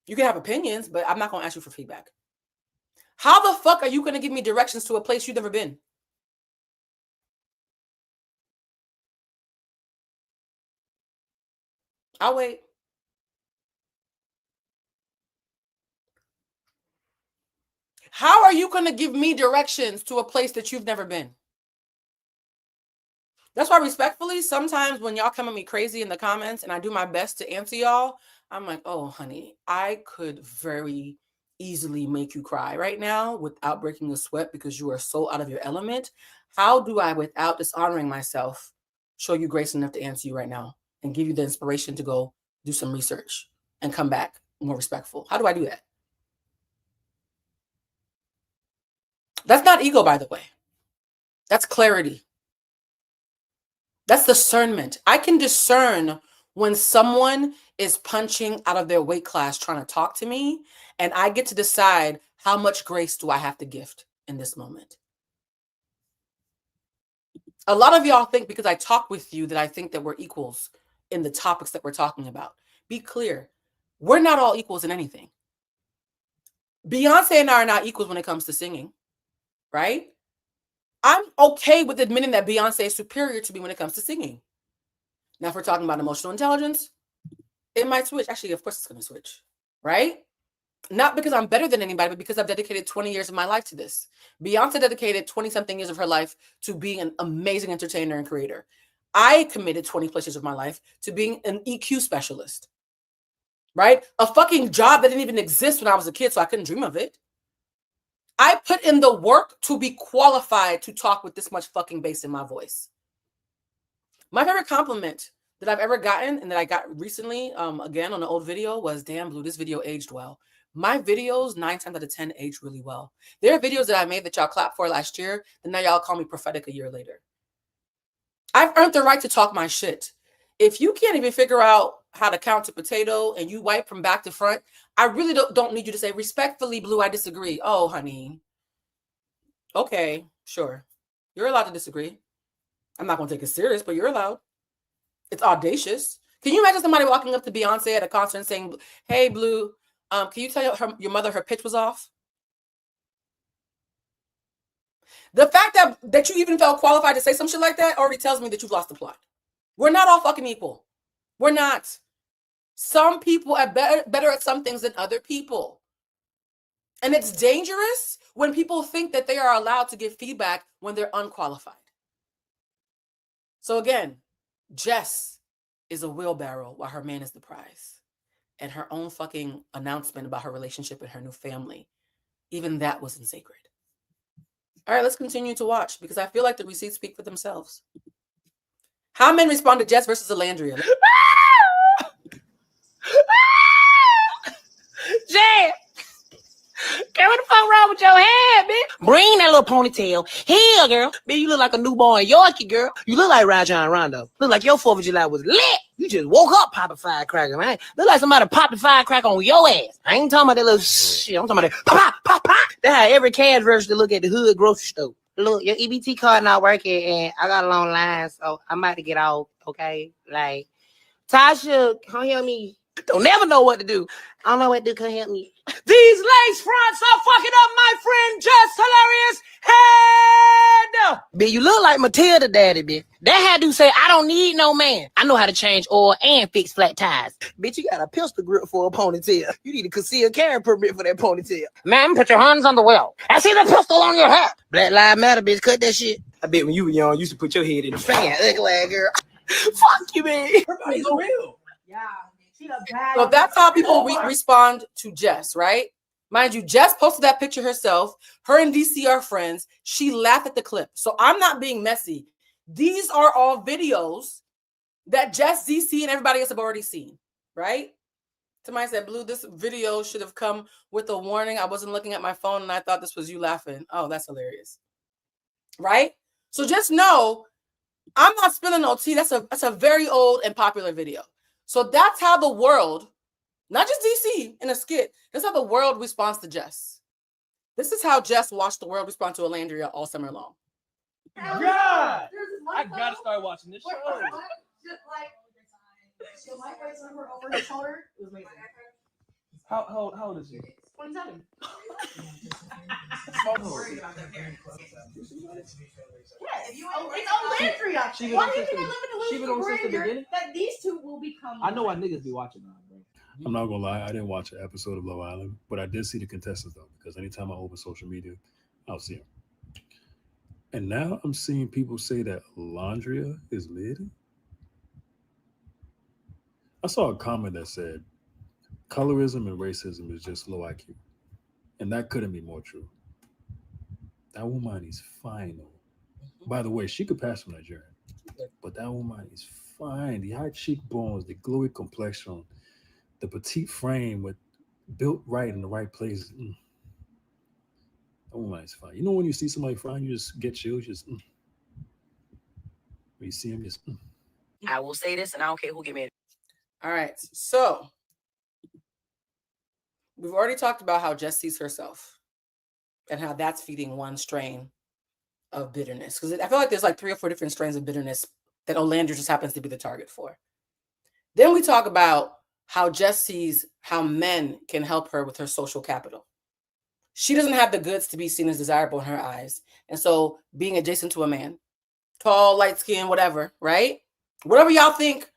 You can have opinions, but I'm not going to ask you for feedback. How the fuck are you going to give me directions to a place you've never been? I'll wait. How are you going to give me directions to a place that you've never been? That's why, respectfully, sometimes when y'all come at me crazy in the comments and I do my best to answer y'all, I'm like, oh, honey, I could very easily make you cry right now without breaking a sweat because you are so out of your element. How do I, without dishonoring myself, show you grace enough to answer you right now and give you the inspiration to go do some research and come back more respectful? How do I do that? That's not ego, by the way. That's clarity. That's discernment. I can discern when someone is punching out of their weight class trying to talk to me, and I get to decide how much grace do I have to gift in this moment. A lot of y'all think because I talk with you that I think that we're equals in the topics that we're talking about. Be clear. We're not all equals in anything. Beyonce and I are not equals when it comes to singing, right? I'm okay with admitting that Beyonce is superior to me when it comes to singing. Now, if we're talking about emotional intelligence, it might switch. Actually, of course it's going to switch, right? Not because I'm better than anybody, but because I've dedicated 20 years of my life to this. Beyonce dedicated 20-something years of her life to being an amazing entertainer and creator. I committed 20 plus years of my life to being an EQ specialist, right? A fucking job that didn't even exist when I was a kid, so I couldn't dream of it. I put in the work to be qualified to talk with this much fucking bass in my voice. My favorite compliment that I've ever gotten and that I got recently, again on an old video, was, damn, Blue, this video aged well. My videos, 9 times out of 10, aged really well. There are videos that I made that y'all clapped for last year, and now y'all call me prophetic a year later. I've earned the right to talk my shit. If you can't even figure out how to count a potato and you wipe from back to front, I really don't need you to say, respectfully, Blue, I disagree. Oh, honey. Okay, sure. You're allowed to disagree. I'm not going to take it serious, but you're allowed. It's audacious. Can you imagine somebody walking up to Beyonce at a concert and saying, hey, Blue, can you tell your mother her pitch was off? The fact that you even felt qualified to say some shit like that already tells me that you've lost the plot. We're not all fucking equal. We're not. Some people are better at some things than other people. And it's dangerous when people think that they are allowed to give feedback when they're unqualified. So again, Jess is a wheelbarrow while her man is the prize. And her own fucking announcement about her relationship and her new family, even that wasn't sacred. All right, let's continue to watch because I feel like the receipts speak for themselves. How men respond to Jess versus Olandria. Jess! Girl, what the fuck wrong with your head, bitch? Bring that little ponytail. Hell, girl. Bitch, you look like a newborn Yorkie, girl. You look like Rajon Rondo. Look like your 4th of July was lit. You just woke up popping firecracker, man. Look like somebody popped a firecracker on your ass. I ain't talking about that little shit. I'm talking about that pop, pop, pop. That's how every cash register look at the hood grocery store. Look, your EBT card not working, and I got a long line, so I'm about to get off, okay? Like, Tasha, come help me. Don't never know what to do. I don't know what to do. Come help me. These lace fronts are fucking up my friend Jess Hilarious head. Bitch, you look like Matilda daddy, bitch. That had to say, I don't need no man. I know how to change oil and fix flat tires. Bitch, you got a pistol grip for a ponytail. You need a concealed carry permit for that ponytail. Man, put your hands on the wheel. I see the pistol on your head. Black Lives Matter, bitch. Cut that shit. I bet when you were young, you used to put your head in the fan. Ugly ass girl. Fuck you, man. Everybody's real. Yeah. So that's how people respond to Jess, right? Mind you, Jess posted that picture herself. Her and DC are friends. She laughed at the clip. So I'm not being messy. These are all videos that Jess, DC, and everybody else have already seen, right? Somebody said, Blue, this video should have come with a warning. I wasn't looking at my phone and I thought this was you laughing. Oh, that's hilarious. Right? So just know, I'm not spilling no tea. That's a very old and popular video. So that's how the world, not just DC in a skit, that's how the world responds to Jess. This is how Jess watched the world respond to Olandria all summer long. God, I gotta start watching this show. Over his shoulder. It was amazing. How old is she? 27. It's Olandria. She Why do you think I live She in been the on since the Nicolandria beginning? that these two will become? I know why niggas be watching that, bro. I'm not gonna lie, I didn't watch an episode of Love Island, but I did see the contestants though, because anytime I open social media, I'll see them. And now I'm seeing people say that Olandria is mid. I saw a comment that said, colorism and racism is just low IQ. And that couldn't be more true. That woman is fine though. By the way, she could pass for Nigerian. But that woman is fine. The high cheekbones, the glowy complexion, the petite frame with built right in the right places. That woman is fine. You know when you see somebody fine, you just get chills. Just when you see him, just. I will say this, and I don't care who give me it. All right. So we've already talked about how Jess sees herself and how that's feeding one strain of bitterness. Because I feel like there's like 3 or 4 different strains of bitterness that Olandria just happens to be the target for. Then we talk about how Jess sees how men can help her with her social capital. She doesn't have the goods to be seen as desirable in her eyes. And so being adjacent to a man, tall, light skin, whatever, right? Whatever y'all think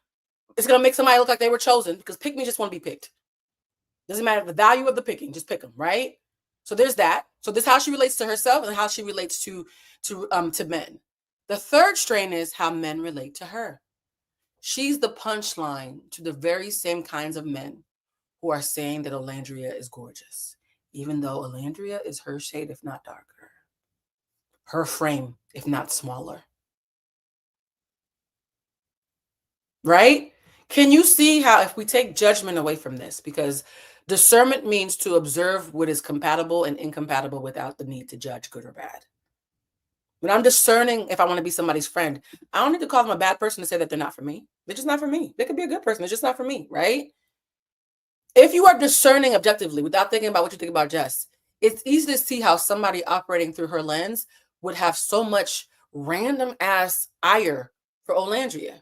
is going to make somebody look like they were chosen, because pick me just want to be picked. Doesn't matter the value of the picking, just pick them, right? So there's that. So this is how she relates to herself and how she relates to men. The third strain is how men relate to her. She's the punchline to the very same kinds of men who are saying that Olandria is gorgeous, even though Olandria is her shade, if not darker. Her frame, if not smaller. Right? Can you see how if we take judgment away from this, because discernment means to observe what is compatible and incompatible without the need to judge good or bad. When I'm discerning if I want to be somebody's friend, I don't need to call them a bad person to say that they're not for me. They're just not for me. They could be a good person. It's just not for me, right? If you are discerning objectively without thinking about what you think about Jess, it's easy to see how somebody operating through her lens would have so much random ass ire for Olandria.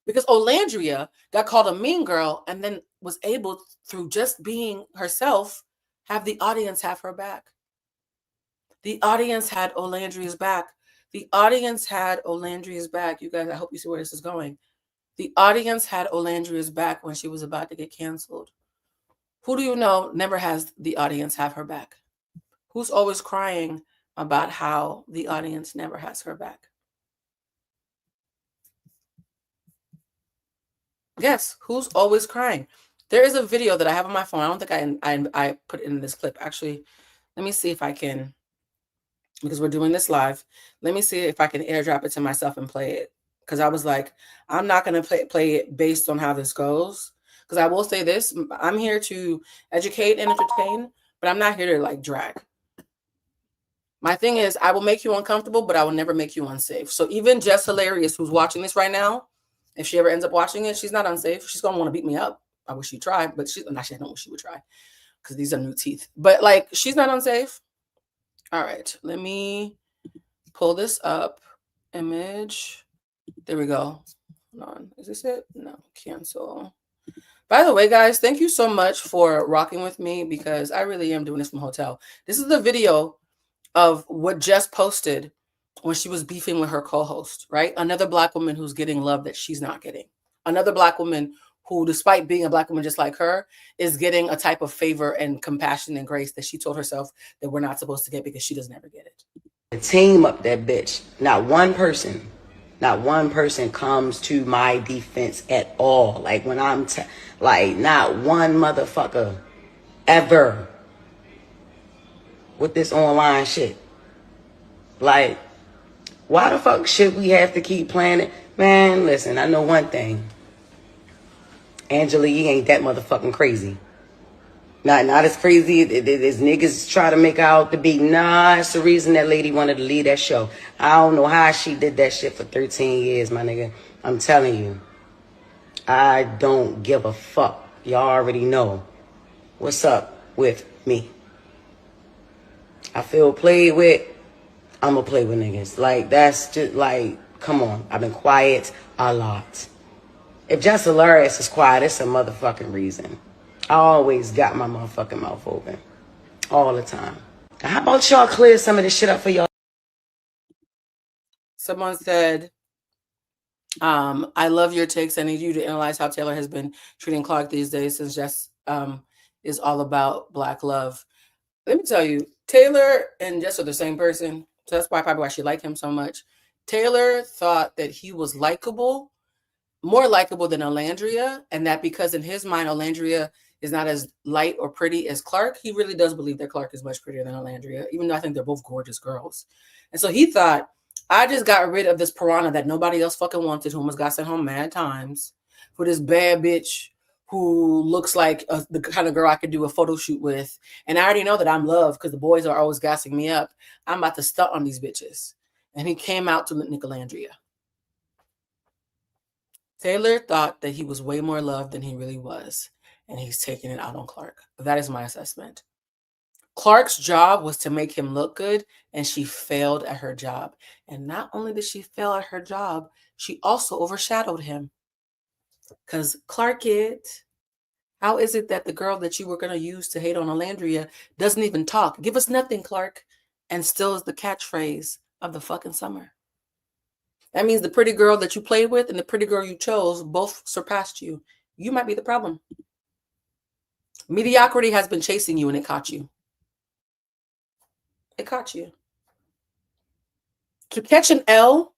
Because Olandria got called a mean girl and then was able, through just being herself, have the audience have her back. The audience had Olandria's back. The audience had Olandria's back. You guys, I hope you see where this is going. The audience had Olandria's back when she was about to get canceled. Who do you know never has the audience have her back? Who's always crying about how the audience never has her back? Yes, who's always crying? There is a video that I have on my phone. I don't think I put it in this clip. Actually, let me see if I can, because we're doing this live. Let me see if I can airdrop it to myself and play it. Because I was like, I'm not going to play it based on how this goes. Because I will say this, I'm here to educate and entertain, but I'm not here to like drag. My thing is, I will make you uncomfortable, but I will never make you unsafe. So even Jess Hilarious, who's watching this right now, if she ever ends up watching it, she's not unsafe. She's going to want to beat me up. I wish she'd try, but actually, I don't wish she would try because these are new teeth. But like, she's not unsafe. All right, let me pull this up. Image. There we go. Hold on. Is this it? No, cancel. By the way, guys, thank you so much for rocking with me because I really am doing this from a hotel. This is the video of what Jess posted when she was beefing with her co-host, right? Another Black woman who's getting love that she's not getting. Another Black woman who, despite being a Black woman just like her, is getting a type of favor and compassion and grace that she told herself that we're not supposed to get because she doesn't ever get it. Team up that bitch. Not one person comes to my defense at all. Like when I'm like, not one motherfucker ever with this online shit. Like, why the fuck should we have to keep playing it? Man, listen, I know one thing. Angela, you ain't that motherfucking crazy. Not as crazy as niggas try to make out to be. Nah, it's the reason that lady wanted to leave that show. I don't know how she did that shit for 13 years, my nigga. I'm telling you. I don't give a fuck. Y'all already know what's up with me. I feel played with. I'm gonna play with niggas. Like, that's just like, come on. I've been quiet a lot. If Jess Hilarious is quiet, it's a motherfucking reason. I always got my motherfucking mouth open. All the time. How about y'all clear some of this shit up for y'all? Someone said, I love your takes. I need you to analyze how Taylor has been treating Clark these days since Jess is all about Black love. Let me tell you, Taylor and Jess are the same person. So that's probably why she liked him so much. Taylor thought that he was likable, more likable than Olandria, and that because in his mind, Olandria is not as light or pretty as Clark, he really does believe that Clark is much prettier than Olandria, even though I think they're both gorgeous girls. And so he thought, I just got rid of this piranha that nobody else fucking wanted, who almost got sent home mad times, for this bad bitch who looks like the kind of girl I could do a photo shoot with. And I already know that I'm loved because the boys are always gassing me up. I'm about to stunt on these bitches. And he came out to Nicolandria. Taylor thought that he was way more loved than he really was, and he's taking it out on Clark. That is my assessment. Clark's job was to make him look good, and she failed at her job. And not only did she fail at her job, she also overshadowed him. Because Clark, how is it that the girl that you were going to use to hate on Olandria doesn't even talk? Give us nothing, Clark. And still is the catchphrase of the fucking summer. That means the pretty girl that you played with and the pretty girl you chose both surpassed you. You might be the problem. Mediocrity has been chasing you and it caught you. It caught you. To catch an L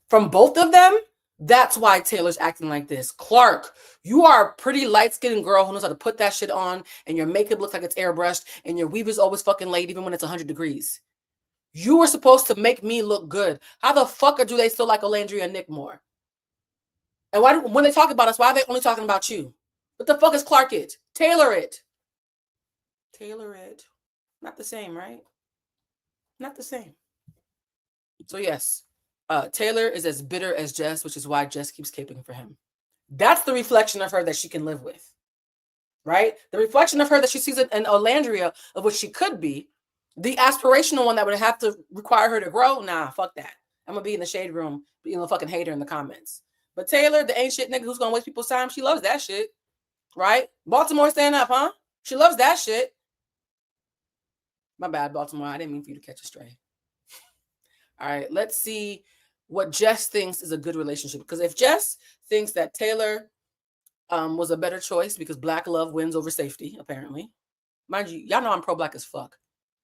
from both of them, that's why Taylor's acting like this. Clark, you are a pretty light-skinned girl who knows how to put that shit on, and your makeup looks like it's airbrushed, and your weave is always fucking late even when it's 100 degrees. You were supposed to make me look good. How the fuck do they still like Olandria and Nick more? And why, when they talk about us, why are they only talking about you? What the fuck is Clark it? Taylor it. Taylor it. Not the same, right? Not the same. So yes, Taylor is as bitter as Jess, which is why Jess keeps caping for him. That's the reflection of her that she can live with, right? The reflection of her that she sees in Olandria of what she could be. The aspirational one that would have to require her to grow, nah, fuck that. I'm gonna be in the shade room being a fucking hater in the comments. But Taylor, the ain't shit nigga who's gonna waste people's time, she loves that shit, right? Baltimore, stand up, huh? She loves that shit. My bad, Baltimore. I didn't mean for you to catch a stray. All right, let's see what Jess thinks is a good relationship. Because if Jess thinks that Taylor was a better choice because Black love wins over safety, apparently. Mind you, y'all know I'm pro-Black as fuck.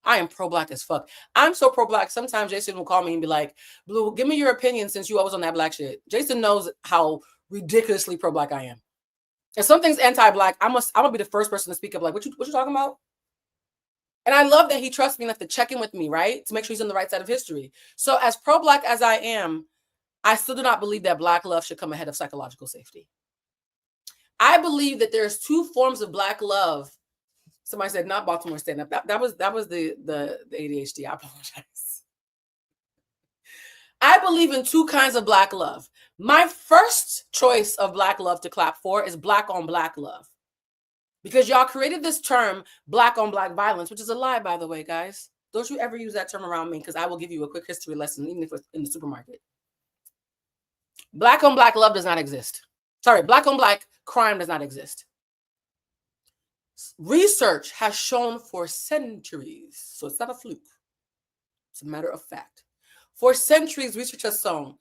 I am pro-Black as fuck. I'm so pro-Black. Sometimes Jason will call me and be like, Blue, give me your opinion since you always on that Black shit. Jason knows how ridiculously pro-Black I am. If something's anti-Black, I'm gonna be the first person to speak up like, what you talking about? And I love that he trusts me enough to check in with me, right? To make sure he's on the right side of history. So as pro-Black as I am, I still do not believe that Black love should come ahead of psychological safety. I believe that there's two forms of Black love. Somebody said, not Baltimore stand up. That was the ADHD. I apologize. I believe in two kinds of Black love. My first choice of Black love to clap for is Black on Black love. Because y'all created this term, Black on Black violence, which is a lie, by the way, guys. Don't you ever use that term around me, because I will give you a quick history lesson, even if it's in the supermarket. Black on Black love does not exist. Sorry, Black on Black crime does not exist. Research has shown for centuries, so it's not a fluke, it's a matter of fact. For centuries, research has shown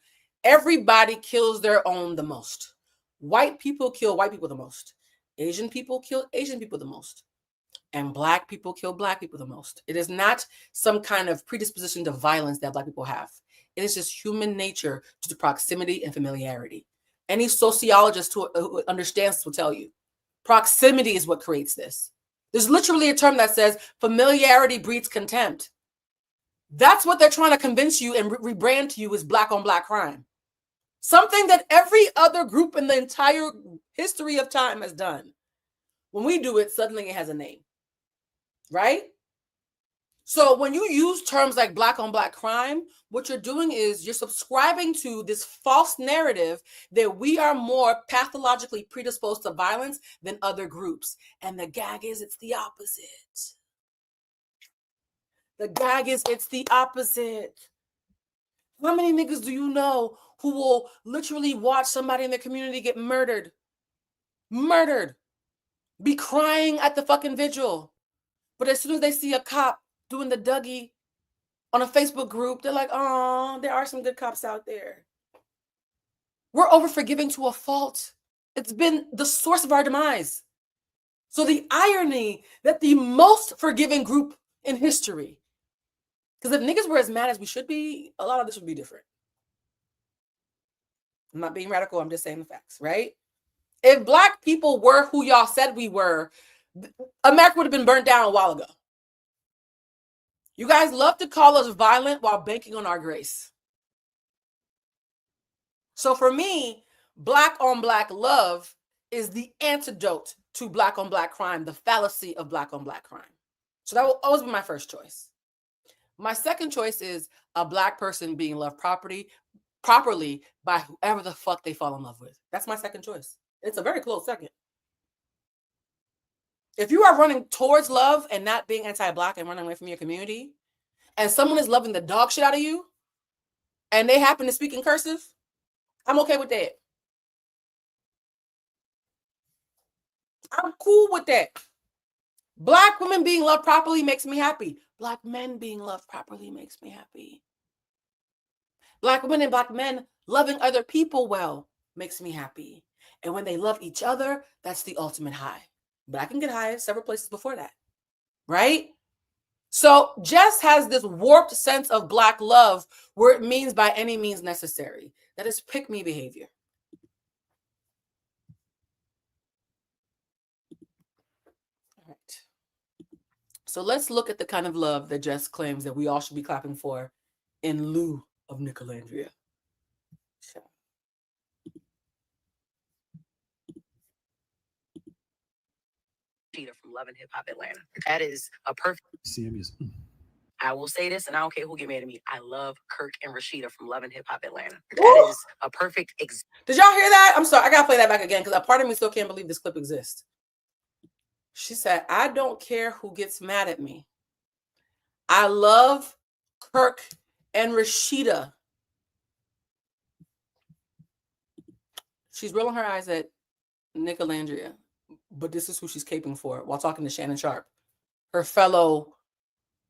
everybody kills their own the most. White people kill white people the most. Asian people kill Asian people the most. And Black people kill Black people the most. It is not some kind of predisposition to violence that Black people have. It is just human nature due to proximity and familiarity. Any sociologist who understands this will tell you. Proximity is what creates this. There's literally a term that says familiarity breeds contempt. That's what they're trying to convince you and rebrand to you as Black on Black crime. Something that every other group in the entire history of time has done. When we do it, suddenly it has a name, right? So when you use terms like Black on Black crime, what you're doing is you're subscribing to this false narrative that we are more pathologically predisposed to violence than other groups. And the gag is it's the opposite. The gag is it's the opposite. How many niggas do you know who will literally watch somebody in their community get murdered? Murdered. Be crying at the fucking vigil. But as soon as they see a cop doing the Dougie on a Facebook group, they're like, oh, there are some good cops out there. We're over forgiving to a fault. It's been the source of our demise. So the irony that the most forgiving group in history, because if niggas were as mad as we should be, a lot of this would be different. I'm not being radical, I'm just saying the facts, right? If Black people were who y'all said we were, America would have been burnt down a while ago. You guys love to call us violent while banking on our grace. So for me, Black on Black love is the antidote to Black on Black crime, the fallacy of Black on Black crime. So that will always be my first choice. My second choice is a Black person being loved properly by whoever the fuck they fall in love with. That's my second choice. It's a very close second. If you are running towards love and not being anti-Black and running away from your community, and someone is loving the dog shit out of you, and they happen to speak in cursive, I'm okay with that. I'm cool with that. Black women being loved properly makes me happy. Black men being loved properly makes me happy. Black women and Black men loving other people well makes me happy. And when they love each other, that's the ultimate high. But I can get high several places before that, right? So Jess has this warped sense of Black love where it means by any means necessary. That is pick-me behavior. All right. So let's look at the kind of love that Jess claims that we all should be clapping for in lieu of Nicolandria. Sure. From Love and Hip Hop Atlanta. That is a perfect. I will say this, and I don't care who get mad at me. I love Kirk and Rashida from Love and Hip Hop Atlanta. That is a perfect Did y'all hear that? I'm sorry, I gotta play that back again because a part of me still can't believe this clip exists. She said, I don't care who gets mad at me. I love Kirk and Rashida. She's rolling her eyes at Nicolandria, but this is who she's caping for while talking to Shannon Sharp, her fellow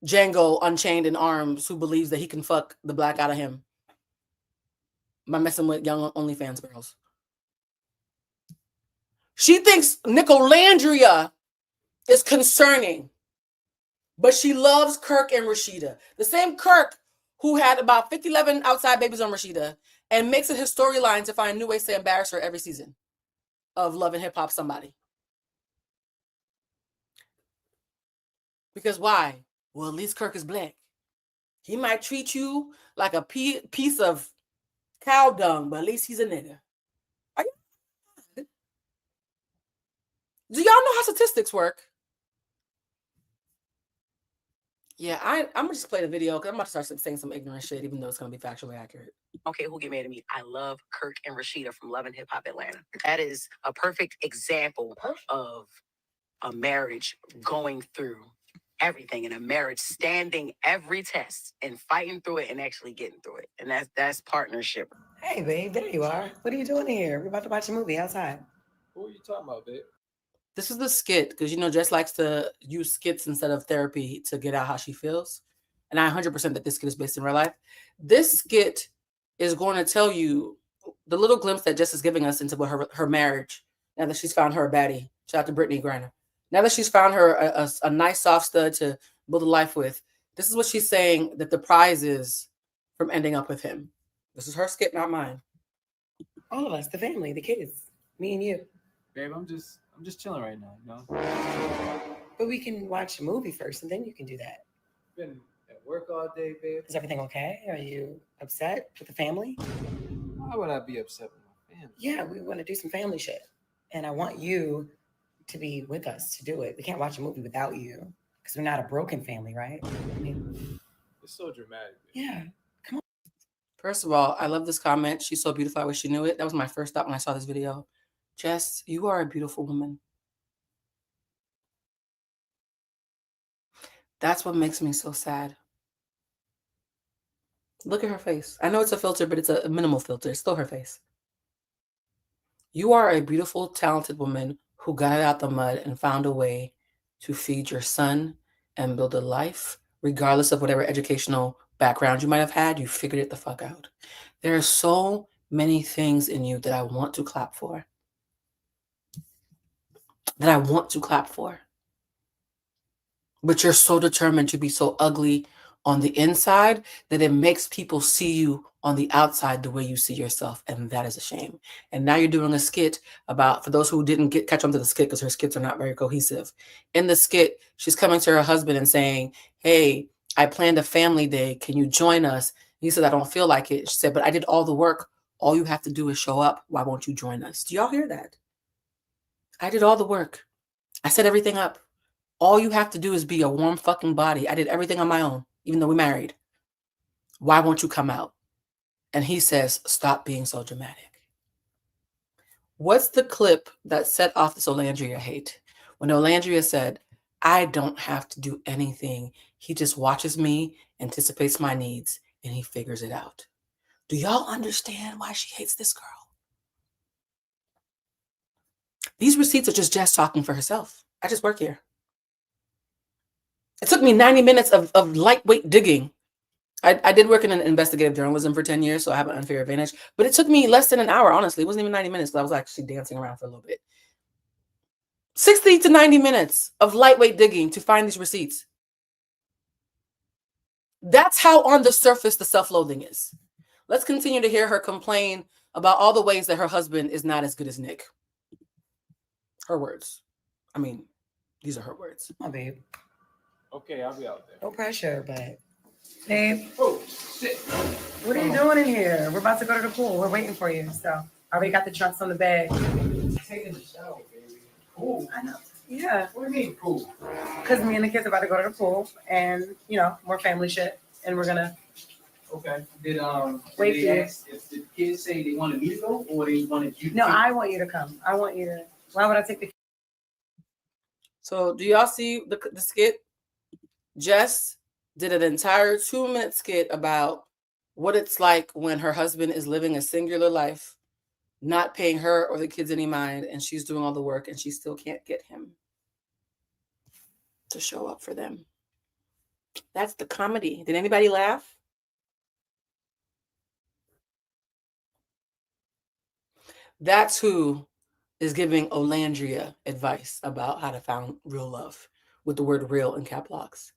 Django Unchained in Arms who believes that he can fuck the Black out of him by messing with young OnlyFans girls. She thinks Nicolandria is concerning, but she loves Kirk and Rashida. The same Kirk who had about 50-11 outside babies on Rashida and makes it his storyline to find new ways to embarrass her every season of Love and Hip Hop somebody. Because why? Well, at least Kirk is Black. He might treat you like a piece of cow dung, but at least he's a nigga. Do y'all know how statistics work? Yeah, I'm gonna just play the video because I'm about to start saying some ignorant shit, even though it's gonna be factually accurate. Okay, who get mad at me? I love Kirk and Rashida from Love and Hip Hop Atlanta. That is a perfect example of a marriage going through everything, and a marriage standing every test and fighting through it and actually getting through it. And that's partnership. Hey, babe, there you are. What are you doing here? We're about to watch a movie outside. What are you talking about, babe? This is the skit, because you know Jess likes to use skits instead of therapy to get out how she feels. And I 100% that this skit is based in real life. This skit is going to tell you the little glimpse that Jess is giving us into what her marriage, now that she's found her a baddie. Shout out to Brittany Griner. Now that she's found her a nice soft stud to build a life with, this is what she's saying that the prize is from ending up with him. This is her skit, not mine. All of us, the family, the kids, me and you. Babe, I'm just chilling right now, you know? But we can watch a movie first, and then you can do that. Been at work all day, babe. Is everything okay? Are you upset with the family? Why would I be upset with my family? Yeah, we want to do some family shit. And I want you to be with us to do it. We can't watch a movie without you because we're not a broken family, right? I mean, it's so dramatic. Babe. Yeah, come on. First of all, I love this comment. She's so beautiful. I wish she knew it. That was my first thought when I saw this video. Jess, you are a beautiful woman. That's what makes me so sad. Look at her face. I know it's a filter, but it's a minimal filter. It's still her face. You are a beautiful, talented woman who got out the mud and found a way to feed your son and build a life, regardless of whatever educational background you might have had. You figured it the fuck out. There are so many things in you that I want to clap for. But you're so determined to be so ugly on the inside that it makes people see you on the outside the way you see yourself. And that is a shame. And now you're doing a skit about, for those who didn't catch on to the skit, because her skits are not very cohesive. In the skit, she's coming to her husband and saying, hey, I planned a family day. Can you join us? He said, I don't feel like it. She said, but I did all the work. All you have to do is show up. Why won't you join us? Do y'all hear that? I did all the work. I set everything up. All you have to do is be a warm fucking body. I did everything on my own, even though we married. Why won't you come out? And he says, stop being so dramatic. What's the clip that set off this Olandria hate? When Olandria said, I don't have to do anything. He just watches me, anticipates my needs, and he figures it out. Do y'all understand why she hates this girl? These receipts are just Jess talking for herself. I just work here. It took me 90 minutes of lightweight digging. I did work in investigative journalism for 10 years, so I have an unfair advantage. But it took me less than an hour, honestly. It wasn't even 90 minutes, because I was actually dancing around for a little bit. 60 to 90 minutes of lightweight digging to find these receipts. That's how on the surface the self-loathing is. Let's continue to hear her complain about all the ways that her husband is not as good as Nick. Her words. I mean, these are her words. Oh, babe. Okay, I'll be out there. No pressure, but babe. Oh, shit. What are you doing in here? We're about to go to the pool. We're waiting for you. So I already got the trunks on the bag. Taking a shower, baby. Pool. I know. Yeah. What do you mean pool? Because me and the kids are about to go to the pool and, you know, more family shit. And we're going to. Okay. Did Wait they ask if the kids say they wanted me to go or they wanted you to No, take I want you to come. I want you to. Why would I take the So do y'all see the skit? Jess did an entire 2-minute skit about what it's like when her husband is living a singular life, not paying her or the kids any mind, and she's doing all the work, and she still can't get him to show up for them. That's the comedy. Did anybody laugh? That's who is giving Olandria advice about how to find real love with the word real in cap locks.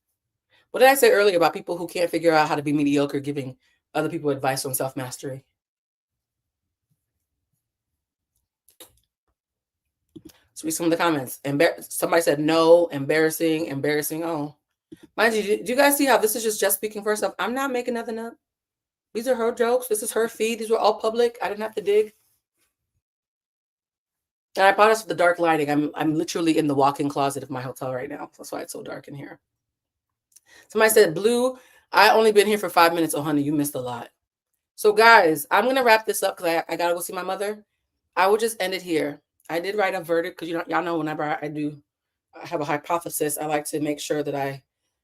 What did I say earlier about people who can't figure out how to be mediocre giving other people advice on self-mastery? Let's read some of the comments. Somebody said, no, embarrassing. Oh, mind you, do you guys see how this is just speaking for herself? I'm not making nothing up. These are her jokes. This is her feed. These were all public. I didn't have to dig. And I apologize for the dark lighting. I'm literally in the walk-in closet of my hotel right now. That's why it's so dark in here. Somebody said, Blue, I only been here for 5 minutes. Oh, honey, you missed a lot. So, guys, I'm going to wrap this up because I got to go see my mother. I will just end it here. I did write a verdict because y'all know whenever I have a hypothesis, I like to make sure that I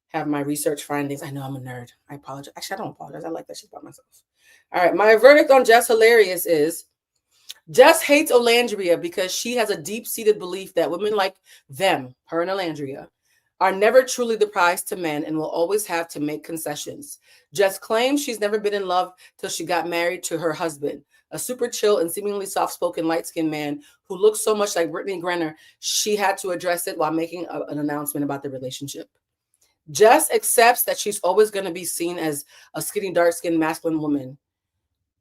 have my research findings. I know I'm a nerd. I apologize. Actually, I don't apologize. I like that shit about myself. All right. My verdict on Jess Hilarious is Jess hates Olandria because she has a deep-seated belief that women like them, her and Olandria, are never truly the prize to men and will always have to make concessions. Jess claims she's never been in love till she got married to her husband, a super chill and seemingly soft-spoken, light-skinned man who looks so much like Brittany Griner, she had to address it while making an announcement about the relationship. Jess accepts that she's always going to be seen as a skinny, dark-skinned, masculine woman,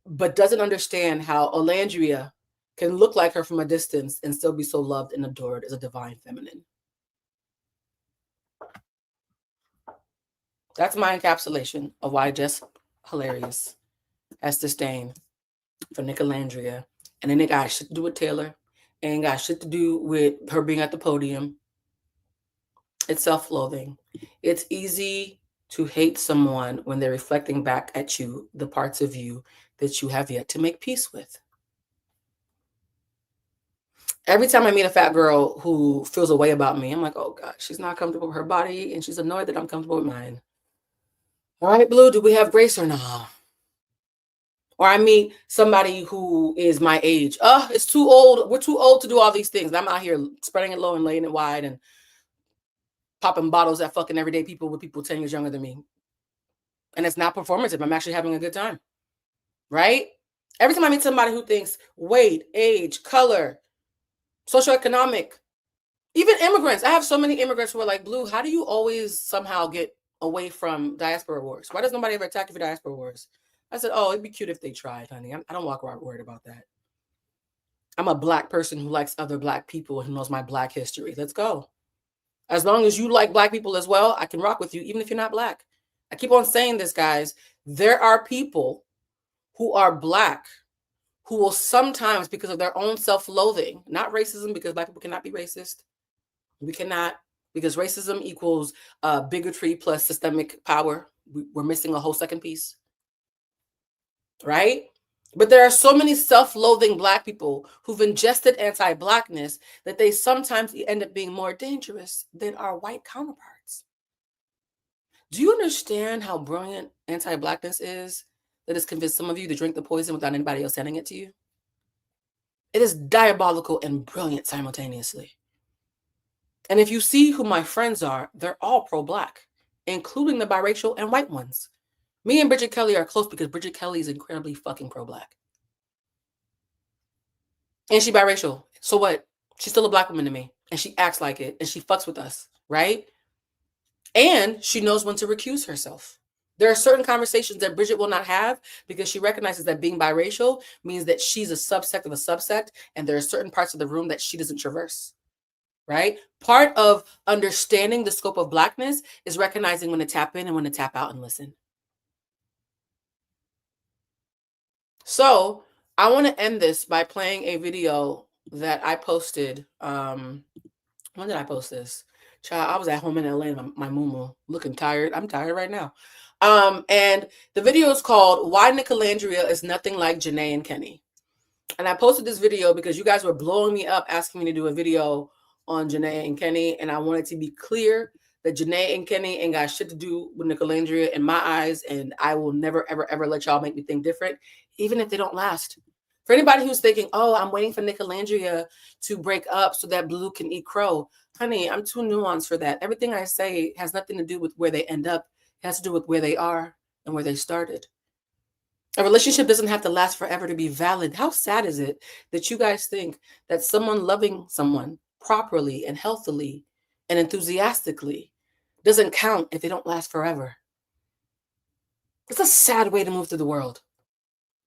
but doesn't understand how Olandria can look like her from a distance and still be so loved and adored as a divine feminine. That's my encapsulation of why Jess Hilarious has disdain for Nicolandria. And it ain't got shit to do with Taylor. It ain't got shit to do with her being at the podium. It's self-loathing. It's easy to hate someone when they're reflecting back at you the parts of you that you have yet to make peace with. Every time I meet a fat girl who feels a way about me, I'm like, oh God, she's not comfortable with her body and she's annoyed that I'm comfortable with mine. All right, Blue, do we have grace or not? Or I meet somebody who is my age. Oh, it's too old. We're too old to do all these things. And I'm out here spreading it low and laying it wide and popping bottles at fucking everyday people with people 10 years younger than me. And it's not performative. I'm actually having a good time. Right? Every time I meet somebody who thinks weight, age, color, socioeconomic, even immigrants. I have so many immigrants who are like, Blue, how do you always somehow get away from diaspora wars? Why does nobody ever attack you for diaspora wars? I said, oh, it'd be cute if they tried, honey. I don't walk around worried about that. I'm a Black person who likes other Black people and who knows my Black history. Let's go. As long as you like Black people as well, I can rock with you, even if you're not Black. I keep on saying this, guys. There are people who are Black who will sometimes, because of their own self-loathing, not racism, because Black people cannot be racist. We cannot, because racism equals bigotry plus systemic power. We're missing a whole second piece. Right? But there are so many self-loathing Black people who've ingested anti-Blackness that they sometimes end up being more dangerous than our white counterparts. Do you understand how brilliant anti-Blackness is that has convinced some of you to drink the poison without anybody else sending it to you? It is diabolical and brilliant simultaneously. And if you see who my friends are, they're all pro-Black, including the biracial and white ones. Me and Bridget Kelly are close because Bridget Kelly is incredibly fucking pro-Black. And she biracial. So what? She's still a Black woman to me. And she acts like it. And she fucks with us, right? And she knows when to recuse herself. There are certain conversations that Bridget will not have because she recognizes that being biracial means that she's a subsect of a subsect. And there are certain parts of the room that she doesn't traverse. Right? Part of understanding the scope of Blackness is recognizing when to tap in and when to tap out and listen. So I want to end this by playing a video that I posted. When did I post this? Child, I was at home in LA in my moo looking tired. I'm tired right now. And the video is called Why Nicolandria is Nothing Like Janae and Kenny. And I posted this video because you guys were blowing me up asking me to do a video on Janae and Kenny. And I wanted to be clear that Janae and Kenny ain't got shit to do with Nicolandria in my eyes. And I will never, ever, ever let y'all make me think different, even if they don't last. For anybody who's thinking, oh, I'm waiting for Nicolandria to break up so that Blue can eat crow. Honey, I'm too nuanced for that. Everything I say has nothing to do with where they end up. It has to do with where they are and where they started. A relationship doesn't have to last forever to be valid. How sad is it that you guys think that someone loving someone properly and healthily and enthusiastically doesn't count if they don't last forever? It's a sad way to move through the world.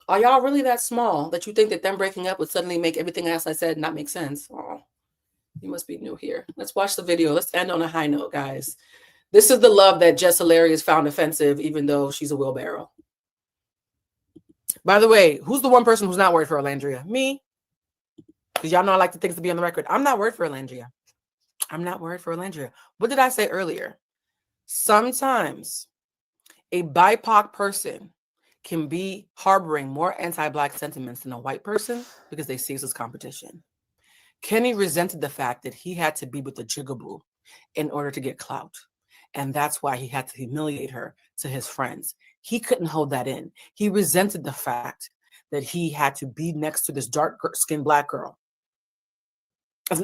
Are y'all really that small that you think that them breaking up would suddenly make everything else I said not make sense? Oh, you must be new here. Let's watch the video. Let's end on a high note, guys. This is the love that Jess Hilarious found offensive, even though she's a wheelbarrow. By the way, who's the one person who's not worried for Olandria? Me. Because y'all know I like the things to be on the record. I'm not worried for Olandria. I'm not worried for Olandria. What did I say earlier? Sometimes a BIPOC person can be harboring more anti-Black sentiments than a white person because they see us as competition. Kenny resented the fact that he had to be with the jigaboo in order to get clout. And that's why he had to humiliate her to his friends. He couldn't hold that in. He resented the fact that he had to be next to this dark-skinned Black girl.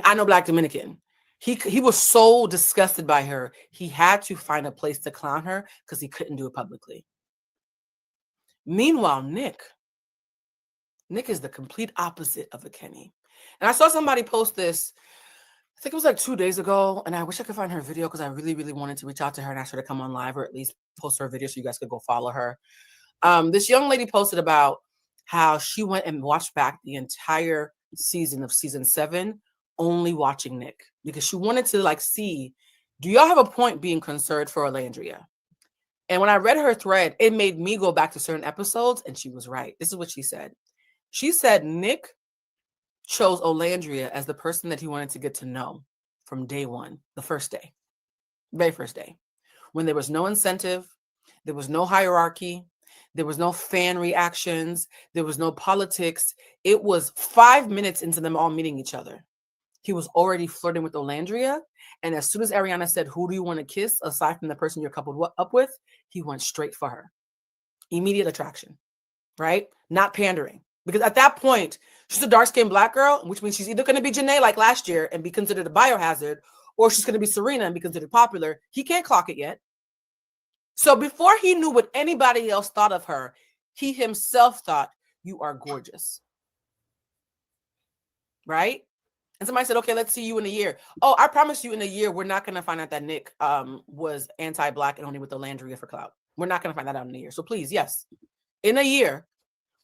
I know Black Dominican. He was so disgusted by her, he had to find a place to clown her because he couldn't do it publicly. Meanwhile, Nick is the complete opposite of a Kenny. And I saw somebody post this, I think it was like 2 days ago, and I wish I could find her video because I really, really wanted to reach out to her and ask her to come on live or at least post her video so you guys could go follow her. This young lady posted about how she went and watched back the entire season of season 7, only watching Nick because she wanted to see, do y'all have a point being concerned for Olandria? And when I read her thread, it made me go back to certain episodes, and she was right. This is what she said. She said Nick chose Olandria as the person that he wanted to get to know from day one, the first day, very first day, when there was no incentive, there was no hierarchy, there was no fan reactions, there was no politics. It was 5 minutes into them all meeting each other. He was already flirting with Olandria. And as soon as Ariana said, who do you want to kiss aside from the person you're coupled up with? He went straight for her. Immediate attraction. right? Not pandering. Because at that point, she's a dark-skinned black girl, which means she's either going to be Janae like last year and be considered a biohazard, or she's going to be Serena and be considered popular. He can't clock it yet. So before he knew what anybody else thought of her, he himself thought, you are gorgeous. Right? And somebody said, okay, let's see you in a year. Oh, I promise you in a year, we're not going to find out that Nick was anti-black and only with Olandria for clout. We're not going to find that out in a year. So please, yes, in a year,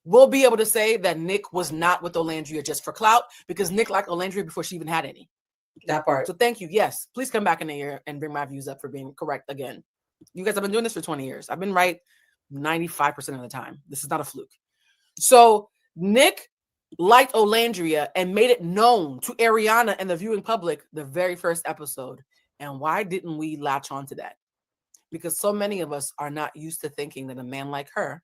we'll be able to say that Nick was not with Olandria just for clout, because Nick liked Olandria before she even had any. That part. So thank you. Yes, please come back in a year and bring my views up for being correct again. You guys have been doing this for 20 years. I've been right 95% of the time. This is not a fluke. So Nick liked Olandria and made it known to Ariana and the viewing public the very first episode. And why didn't we latch on to that? Because so many of us are not used to thinking that a man like her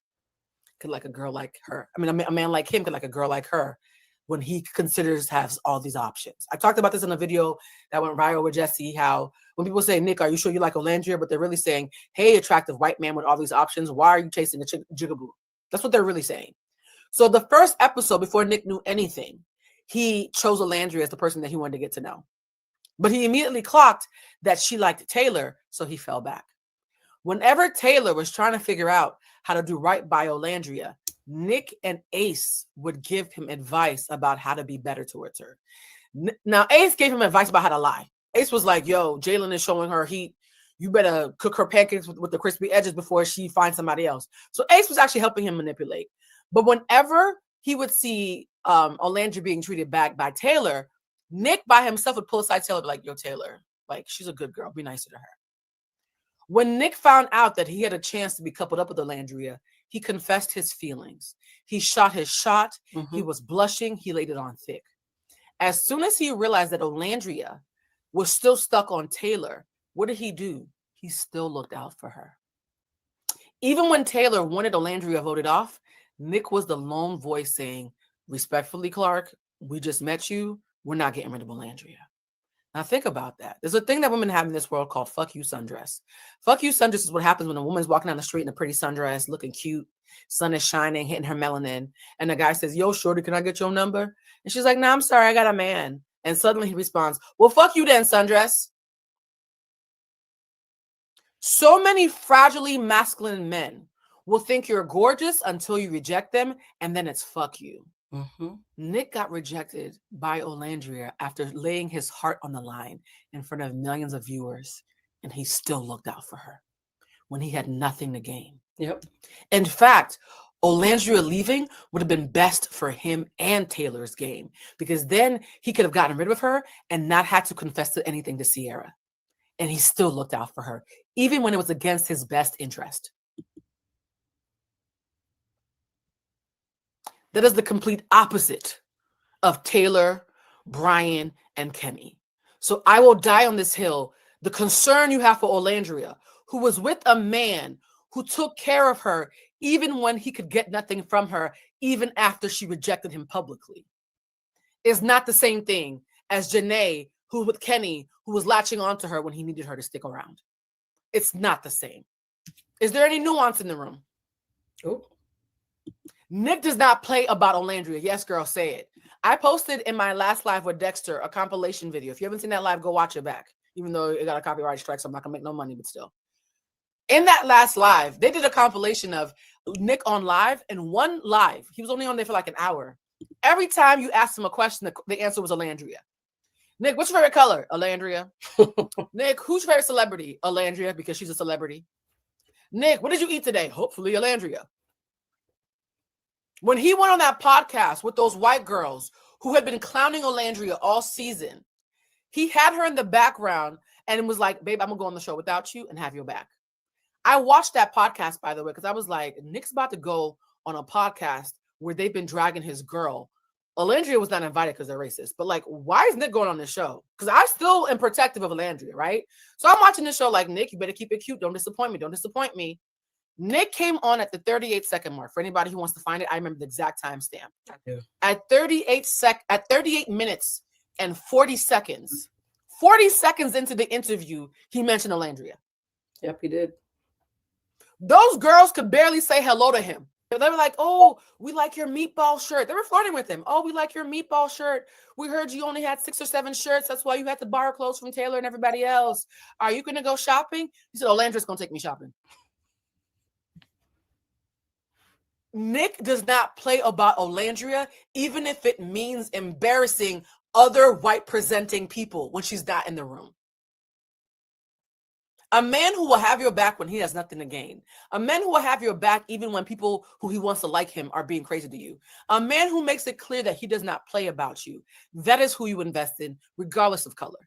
could like a girl like her. I mean, a man like him could like a girl like her when he considers has all these options. I talked about this in a video that went viral with Jesse, how when people say, Nick, are you sure you like Olandria? But they're really saying, hey, attractive white man with all these options, why are you chasing a jigaboo? That's what they're really saying. So the first episode, before Nick knew anything, he chose Olandria as the person that he wanted to get to know. But he immediately clocked that she liked Taylor, so he fell back. Whenever Taylor was trying to figure out how to do right by Olandria, Nick and Ace would give him advice about how to be better towards her. Now, Ace gave him advice about how to lie. Ace was like, yo, Jalen is showing her heat. You better cook her pancakes with the crispy edges before she finds somebody else. So Ace was actually helping him manipulate. But whenever he would see Olandria being treated back by Taylor, Nick by himself would pull aside Taylor and be like, yo, Taylor, like, she's a good girl. Be nicer to her. When Nick found out that he had a chance to be coupled up with Olandria, he confessed his feelings. He shot his shot. He was blushing. He laid it on thick. As soon as he realized that Olandria was still stuck on Taylor, what did he do? He still looked out for her. Even when Taylor wanted Olandria voted off, Nick was the lone voice saying, respectfully, Clark, we just met you. We're not getting rid of Olandria. Now think about that. There's a thing that women have in this world called fuck you sundress. Fuck you sundress is what happens when a woman's walking down the street in a pretty sundress, looking cute, sun is shining, hitting her melanin, and the guy says, yo, shorty, can I get your number? And she's like, no, I'm sorry, I got a man. And suddenly he responds, well, fuck you then, sundress. So many fragilely masculine men will think you're gorgeous until you reject them, and then it's fuck you. Nick got rejected by Olandria after laying his heart on the line in front of millions of viewers, and he still looked out for her when he had nothing to gain. In fact, Olandria leaving would have been best for him and Taylor's game, because then he could have gotten rid of her and not had to confess to anything to Sierra. And he still looked out for her, even when it was against his best interest. That is the complete opposite of Taylor, Brian, and Kenny. So I will die on this hill. The concern you have for Olandria, who was with a man who took care of her even when he could get nothing from her, even after she rejected him publicly, is not the same thing as Janae, who with Kenny, who was latching onto her when he needed her to stick around. It's not the same. Is there any nuance in the room? Oh. Nick does not play about Olandria. Yes, girl, say it. I posted in my last live with Dexter a compilation video. If you haven't seen that live, go watch it back. Even though it got a copyright strike, so I'm not going to make no money, but still. In that last live, they did a compilation of Nick on live, and one live, he was only on there for like an hour. Every time you asked him a question, the answer was Olandria. Nick, what's your favorite color? Olandria. Nick, who's your favorite celebrity? Olandria, because she's a celebrity. Nick, what did you eat today? Hopefully Olandria. When he went on that podcast with those white girls who had been clowning Olandria all season, he had her in the background and was like, babe, I'm going to go on the show without you and have your back. I watched that podcast, by the way, because I was like, Nick's about to go on a podcast where they've been dragging his girl. Olandria was not invited because they're racist. But like, why is Nick going on this show? Because I still am protective of Olandria, right? So I'm watching this show like, Nick, you better keep it cute. Don't disappoint me. Don't disappoint me. Nick came on at the 38-second mark. For anybody who wants to find it, I remember the exact timestamp. I do. At 38 minutes and 40 seconds, 40 seconds into the interview, he mentioned Olandria. Yep, he did. Those girls could barely say hello to him. They were like, oh, we like your meatball shirt. They were flirting with him. Oh, we like your meatball shirt. We heard you only had 6 or 7 shirts. That's why you had to borrow clothes from Taylor and everybody else. Are you going to go shopping? He said, Olandria's going to take me shopping. Nick does not play about Olandria, even if it means embarrassing other white presenting people when she's not in the room. A man who will have your back when he has nothing to gain. A man who will have your back even when people who he wants to like him are being crazy to you. A man who makes it clear that he does not play about you. That is who you invest in, regardless of color.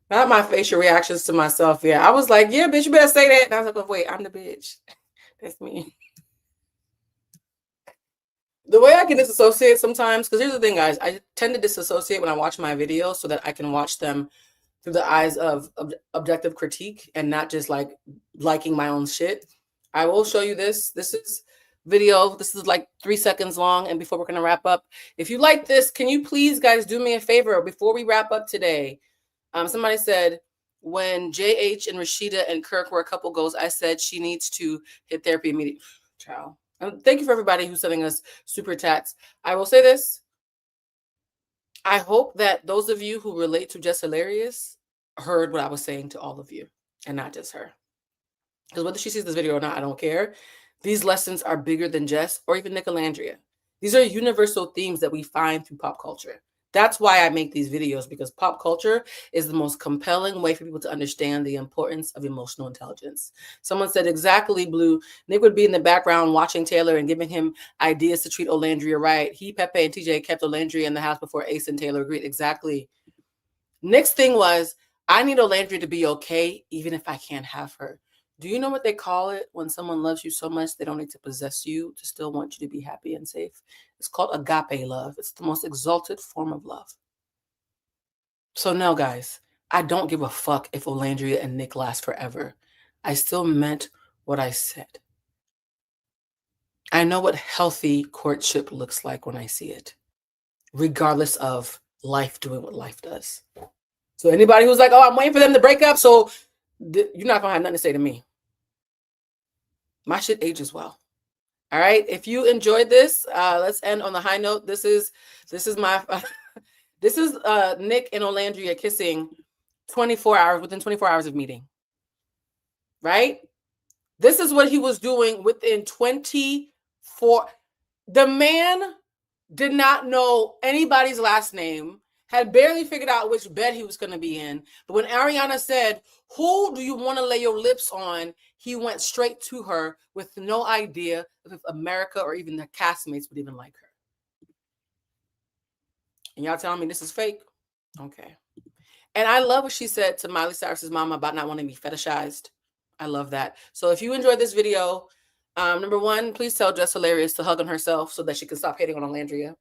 Not my facial reactions to myself. Yeah, I was like, yeah, bitch, you better say that. And I was like, oh, wait, I'm the bitch. That's me. The way I can disassociate sometimes, because here's the thing, guys. I tend to disassociate when I watch my videos so that I can watch them through the eyes of objective critique and not just like liking my own shit. I will show you this. This is video. This is like 3 seconds long. And before we're going to wrap up, if you like this, can you please, guys, do me a favor before we wrap up today? Somebody said, when JH and Rashida and Kirk were a couple goals, I said she needs to hit therapy immediately. Ciao. Thank you for everybody who's sending us super chats. I will say this. I hope that those of you who relate to Jess Hilarious heard what I was saying to all of you and not just her. Because whether she sees this video or not, I don't care. These lessons are bigger than Jess or even Nicolandria. These are universal themes that we find through pop culture. That's why I make these videos, because pop culture is the most compelling way for people to understand the importance of emotional intelligence. Someone said, exactly, Blue. Nick would be in the background watching Taylor and giving him ideas to treat Olandria right. He, Pepe, and TJ kept Olandria in the house before Ace and Taylor agreed. Exactly. Nick's thing was, I need Olandria to be okay, even if I can't have her. Do you know what they call it when someone loves you so much they don't need to possess you to still want you to be happy and safe? It's called agape love. It's the most exalted form of love. So no, guys, I don't give a fuck if Olandria and Nick last forever. I still meant what I said. I know what healthy courtship looks like when I see it, regardless of life doing what life does. So anybody who's like, oh, I'm waiting for them to break up, so you're not going to have nothing to say to me. My shit ages well. All right. If you enjoyed this, let's end on the high note. This is my this is Nick and Olandria kissing 24 hours within 24 hours of meeting. Right? This is what he was doing within 24. The man did not know anybody's last name, had barely figured out which bed he was going to be in. But when Ariana said, who do you want to lay your lips on? He went straight to her with no idea if America or even the castmates would even like her. And y'all telling me this is fake? Okay. And I love what she said to Miley Cyrus's mama about not wanting to be fetishized. I love that. So if you enjoyed this video, number one, please tell Jess Hilarious to hug on herself so that she can stop hating on Olandria.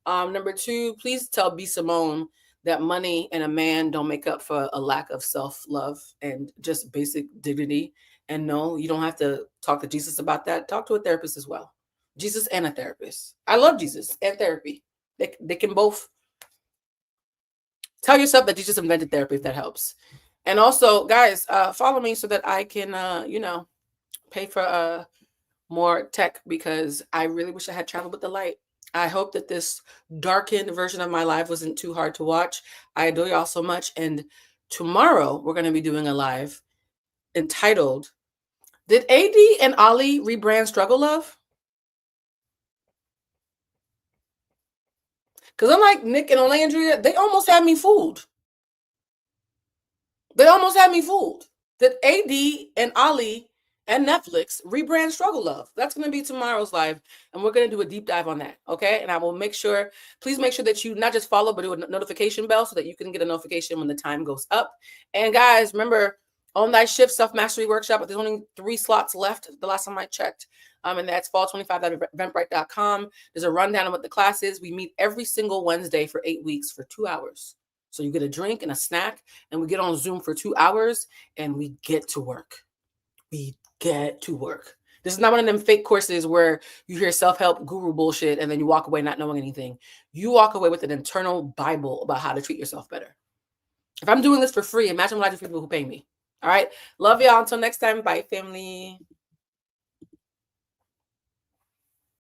Number two, please tell B Simone that money and a man don't make up for a lack of self-love and just basic dignity. And no, you don't have to talk to Jesus about that. Talk to a therapist as well. Jesus and a therapist. I love Jesus and therapy. They can both. Tell yourself that Jesus invented therapy if that helps. And also, guys, follow me so that I can, pay for more tech, because I really wish I had traveled with the light. I hope that this darkened version of my life wasn't too hard to watch. I adore y'all so much. And tomorrow we're going to be doing a live entitled, Did AD and Ollie rebrand Struggle Love? Because unlike Nick and Olandria, they almost had me fooled. They almost had me fooled. Did AD and Ollie and Netflix rebrand Struggle Love? That's going to be tomorrow's live, and we're going to do a deep dive on that, okay? And I will make sure, please make sure that you not just follow, but do a notification bell so that you can get a notification when the time goes up. And guys, remember, on that shift self-mastery workshop, there's only 3 slots left the last time I checked, and that's fall25.eventbrite.com. There's a rundown of what the class is. We meet every single Wednesday for 8 weeks for 2 hours. So you get a drink and a snack, and we get on Zoom for 2 hours, and we get to work. We get to work. This is not one of them fake courses where you hear self-help guru bullshit and then you walk away not knowing anything. You walk away with an internal Bible about how to treat yourself better. If I'm doing this for free, imagine what I do for people who pay me. All right. Love y'all. Until next time. Bye, family.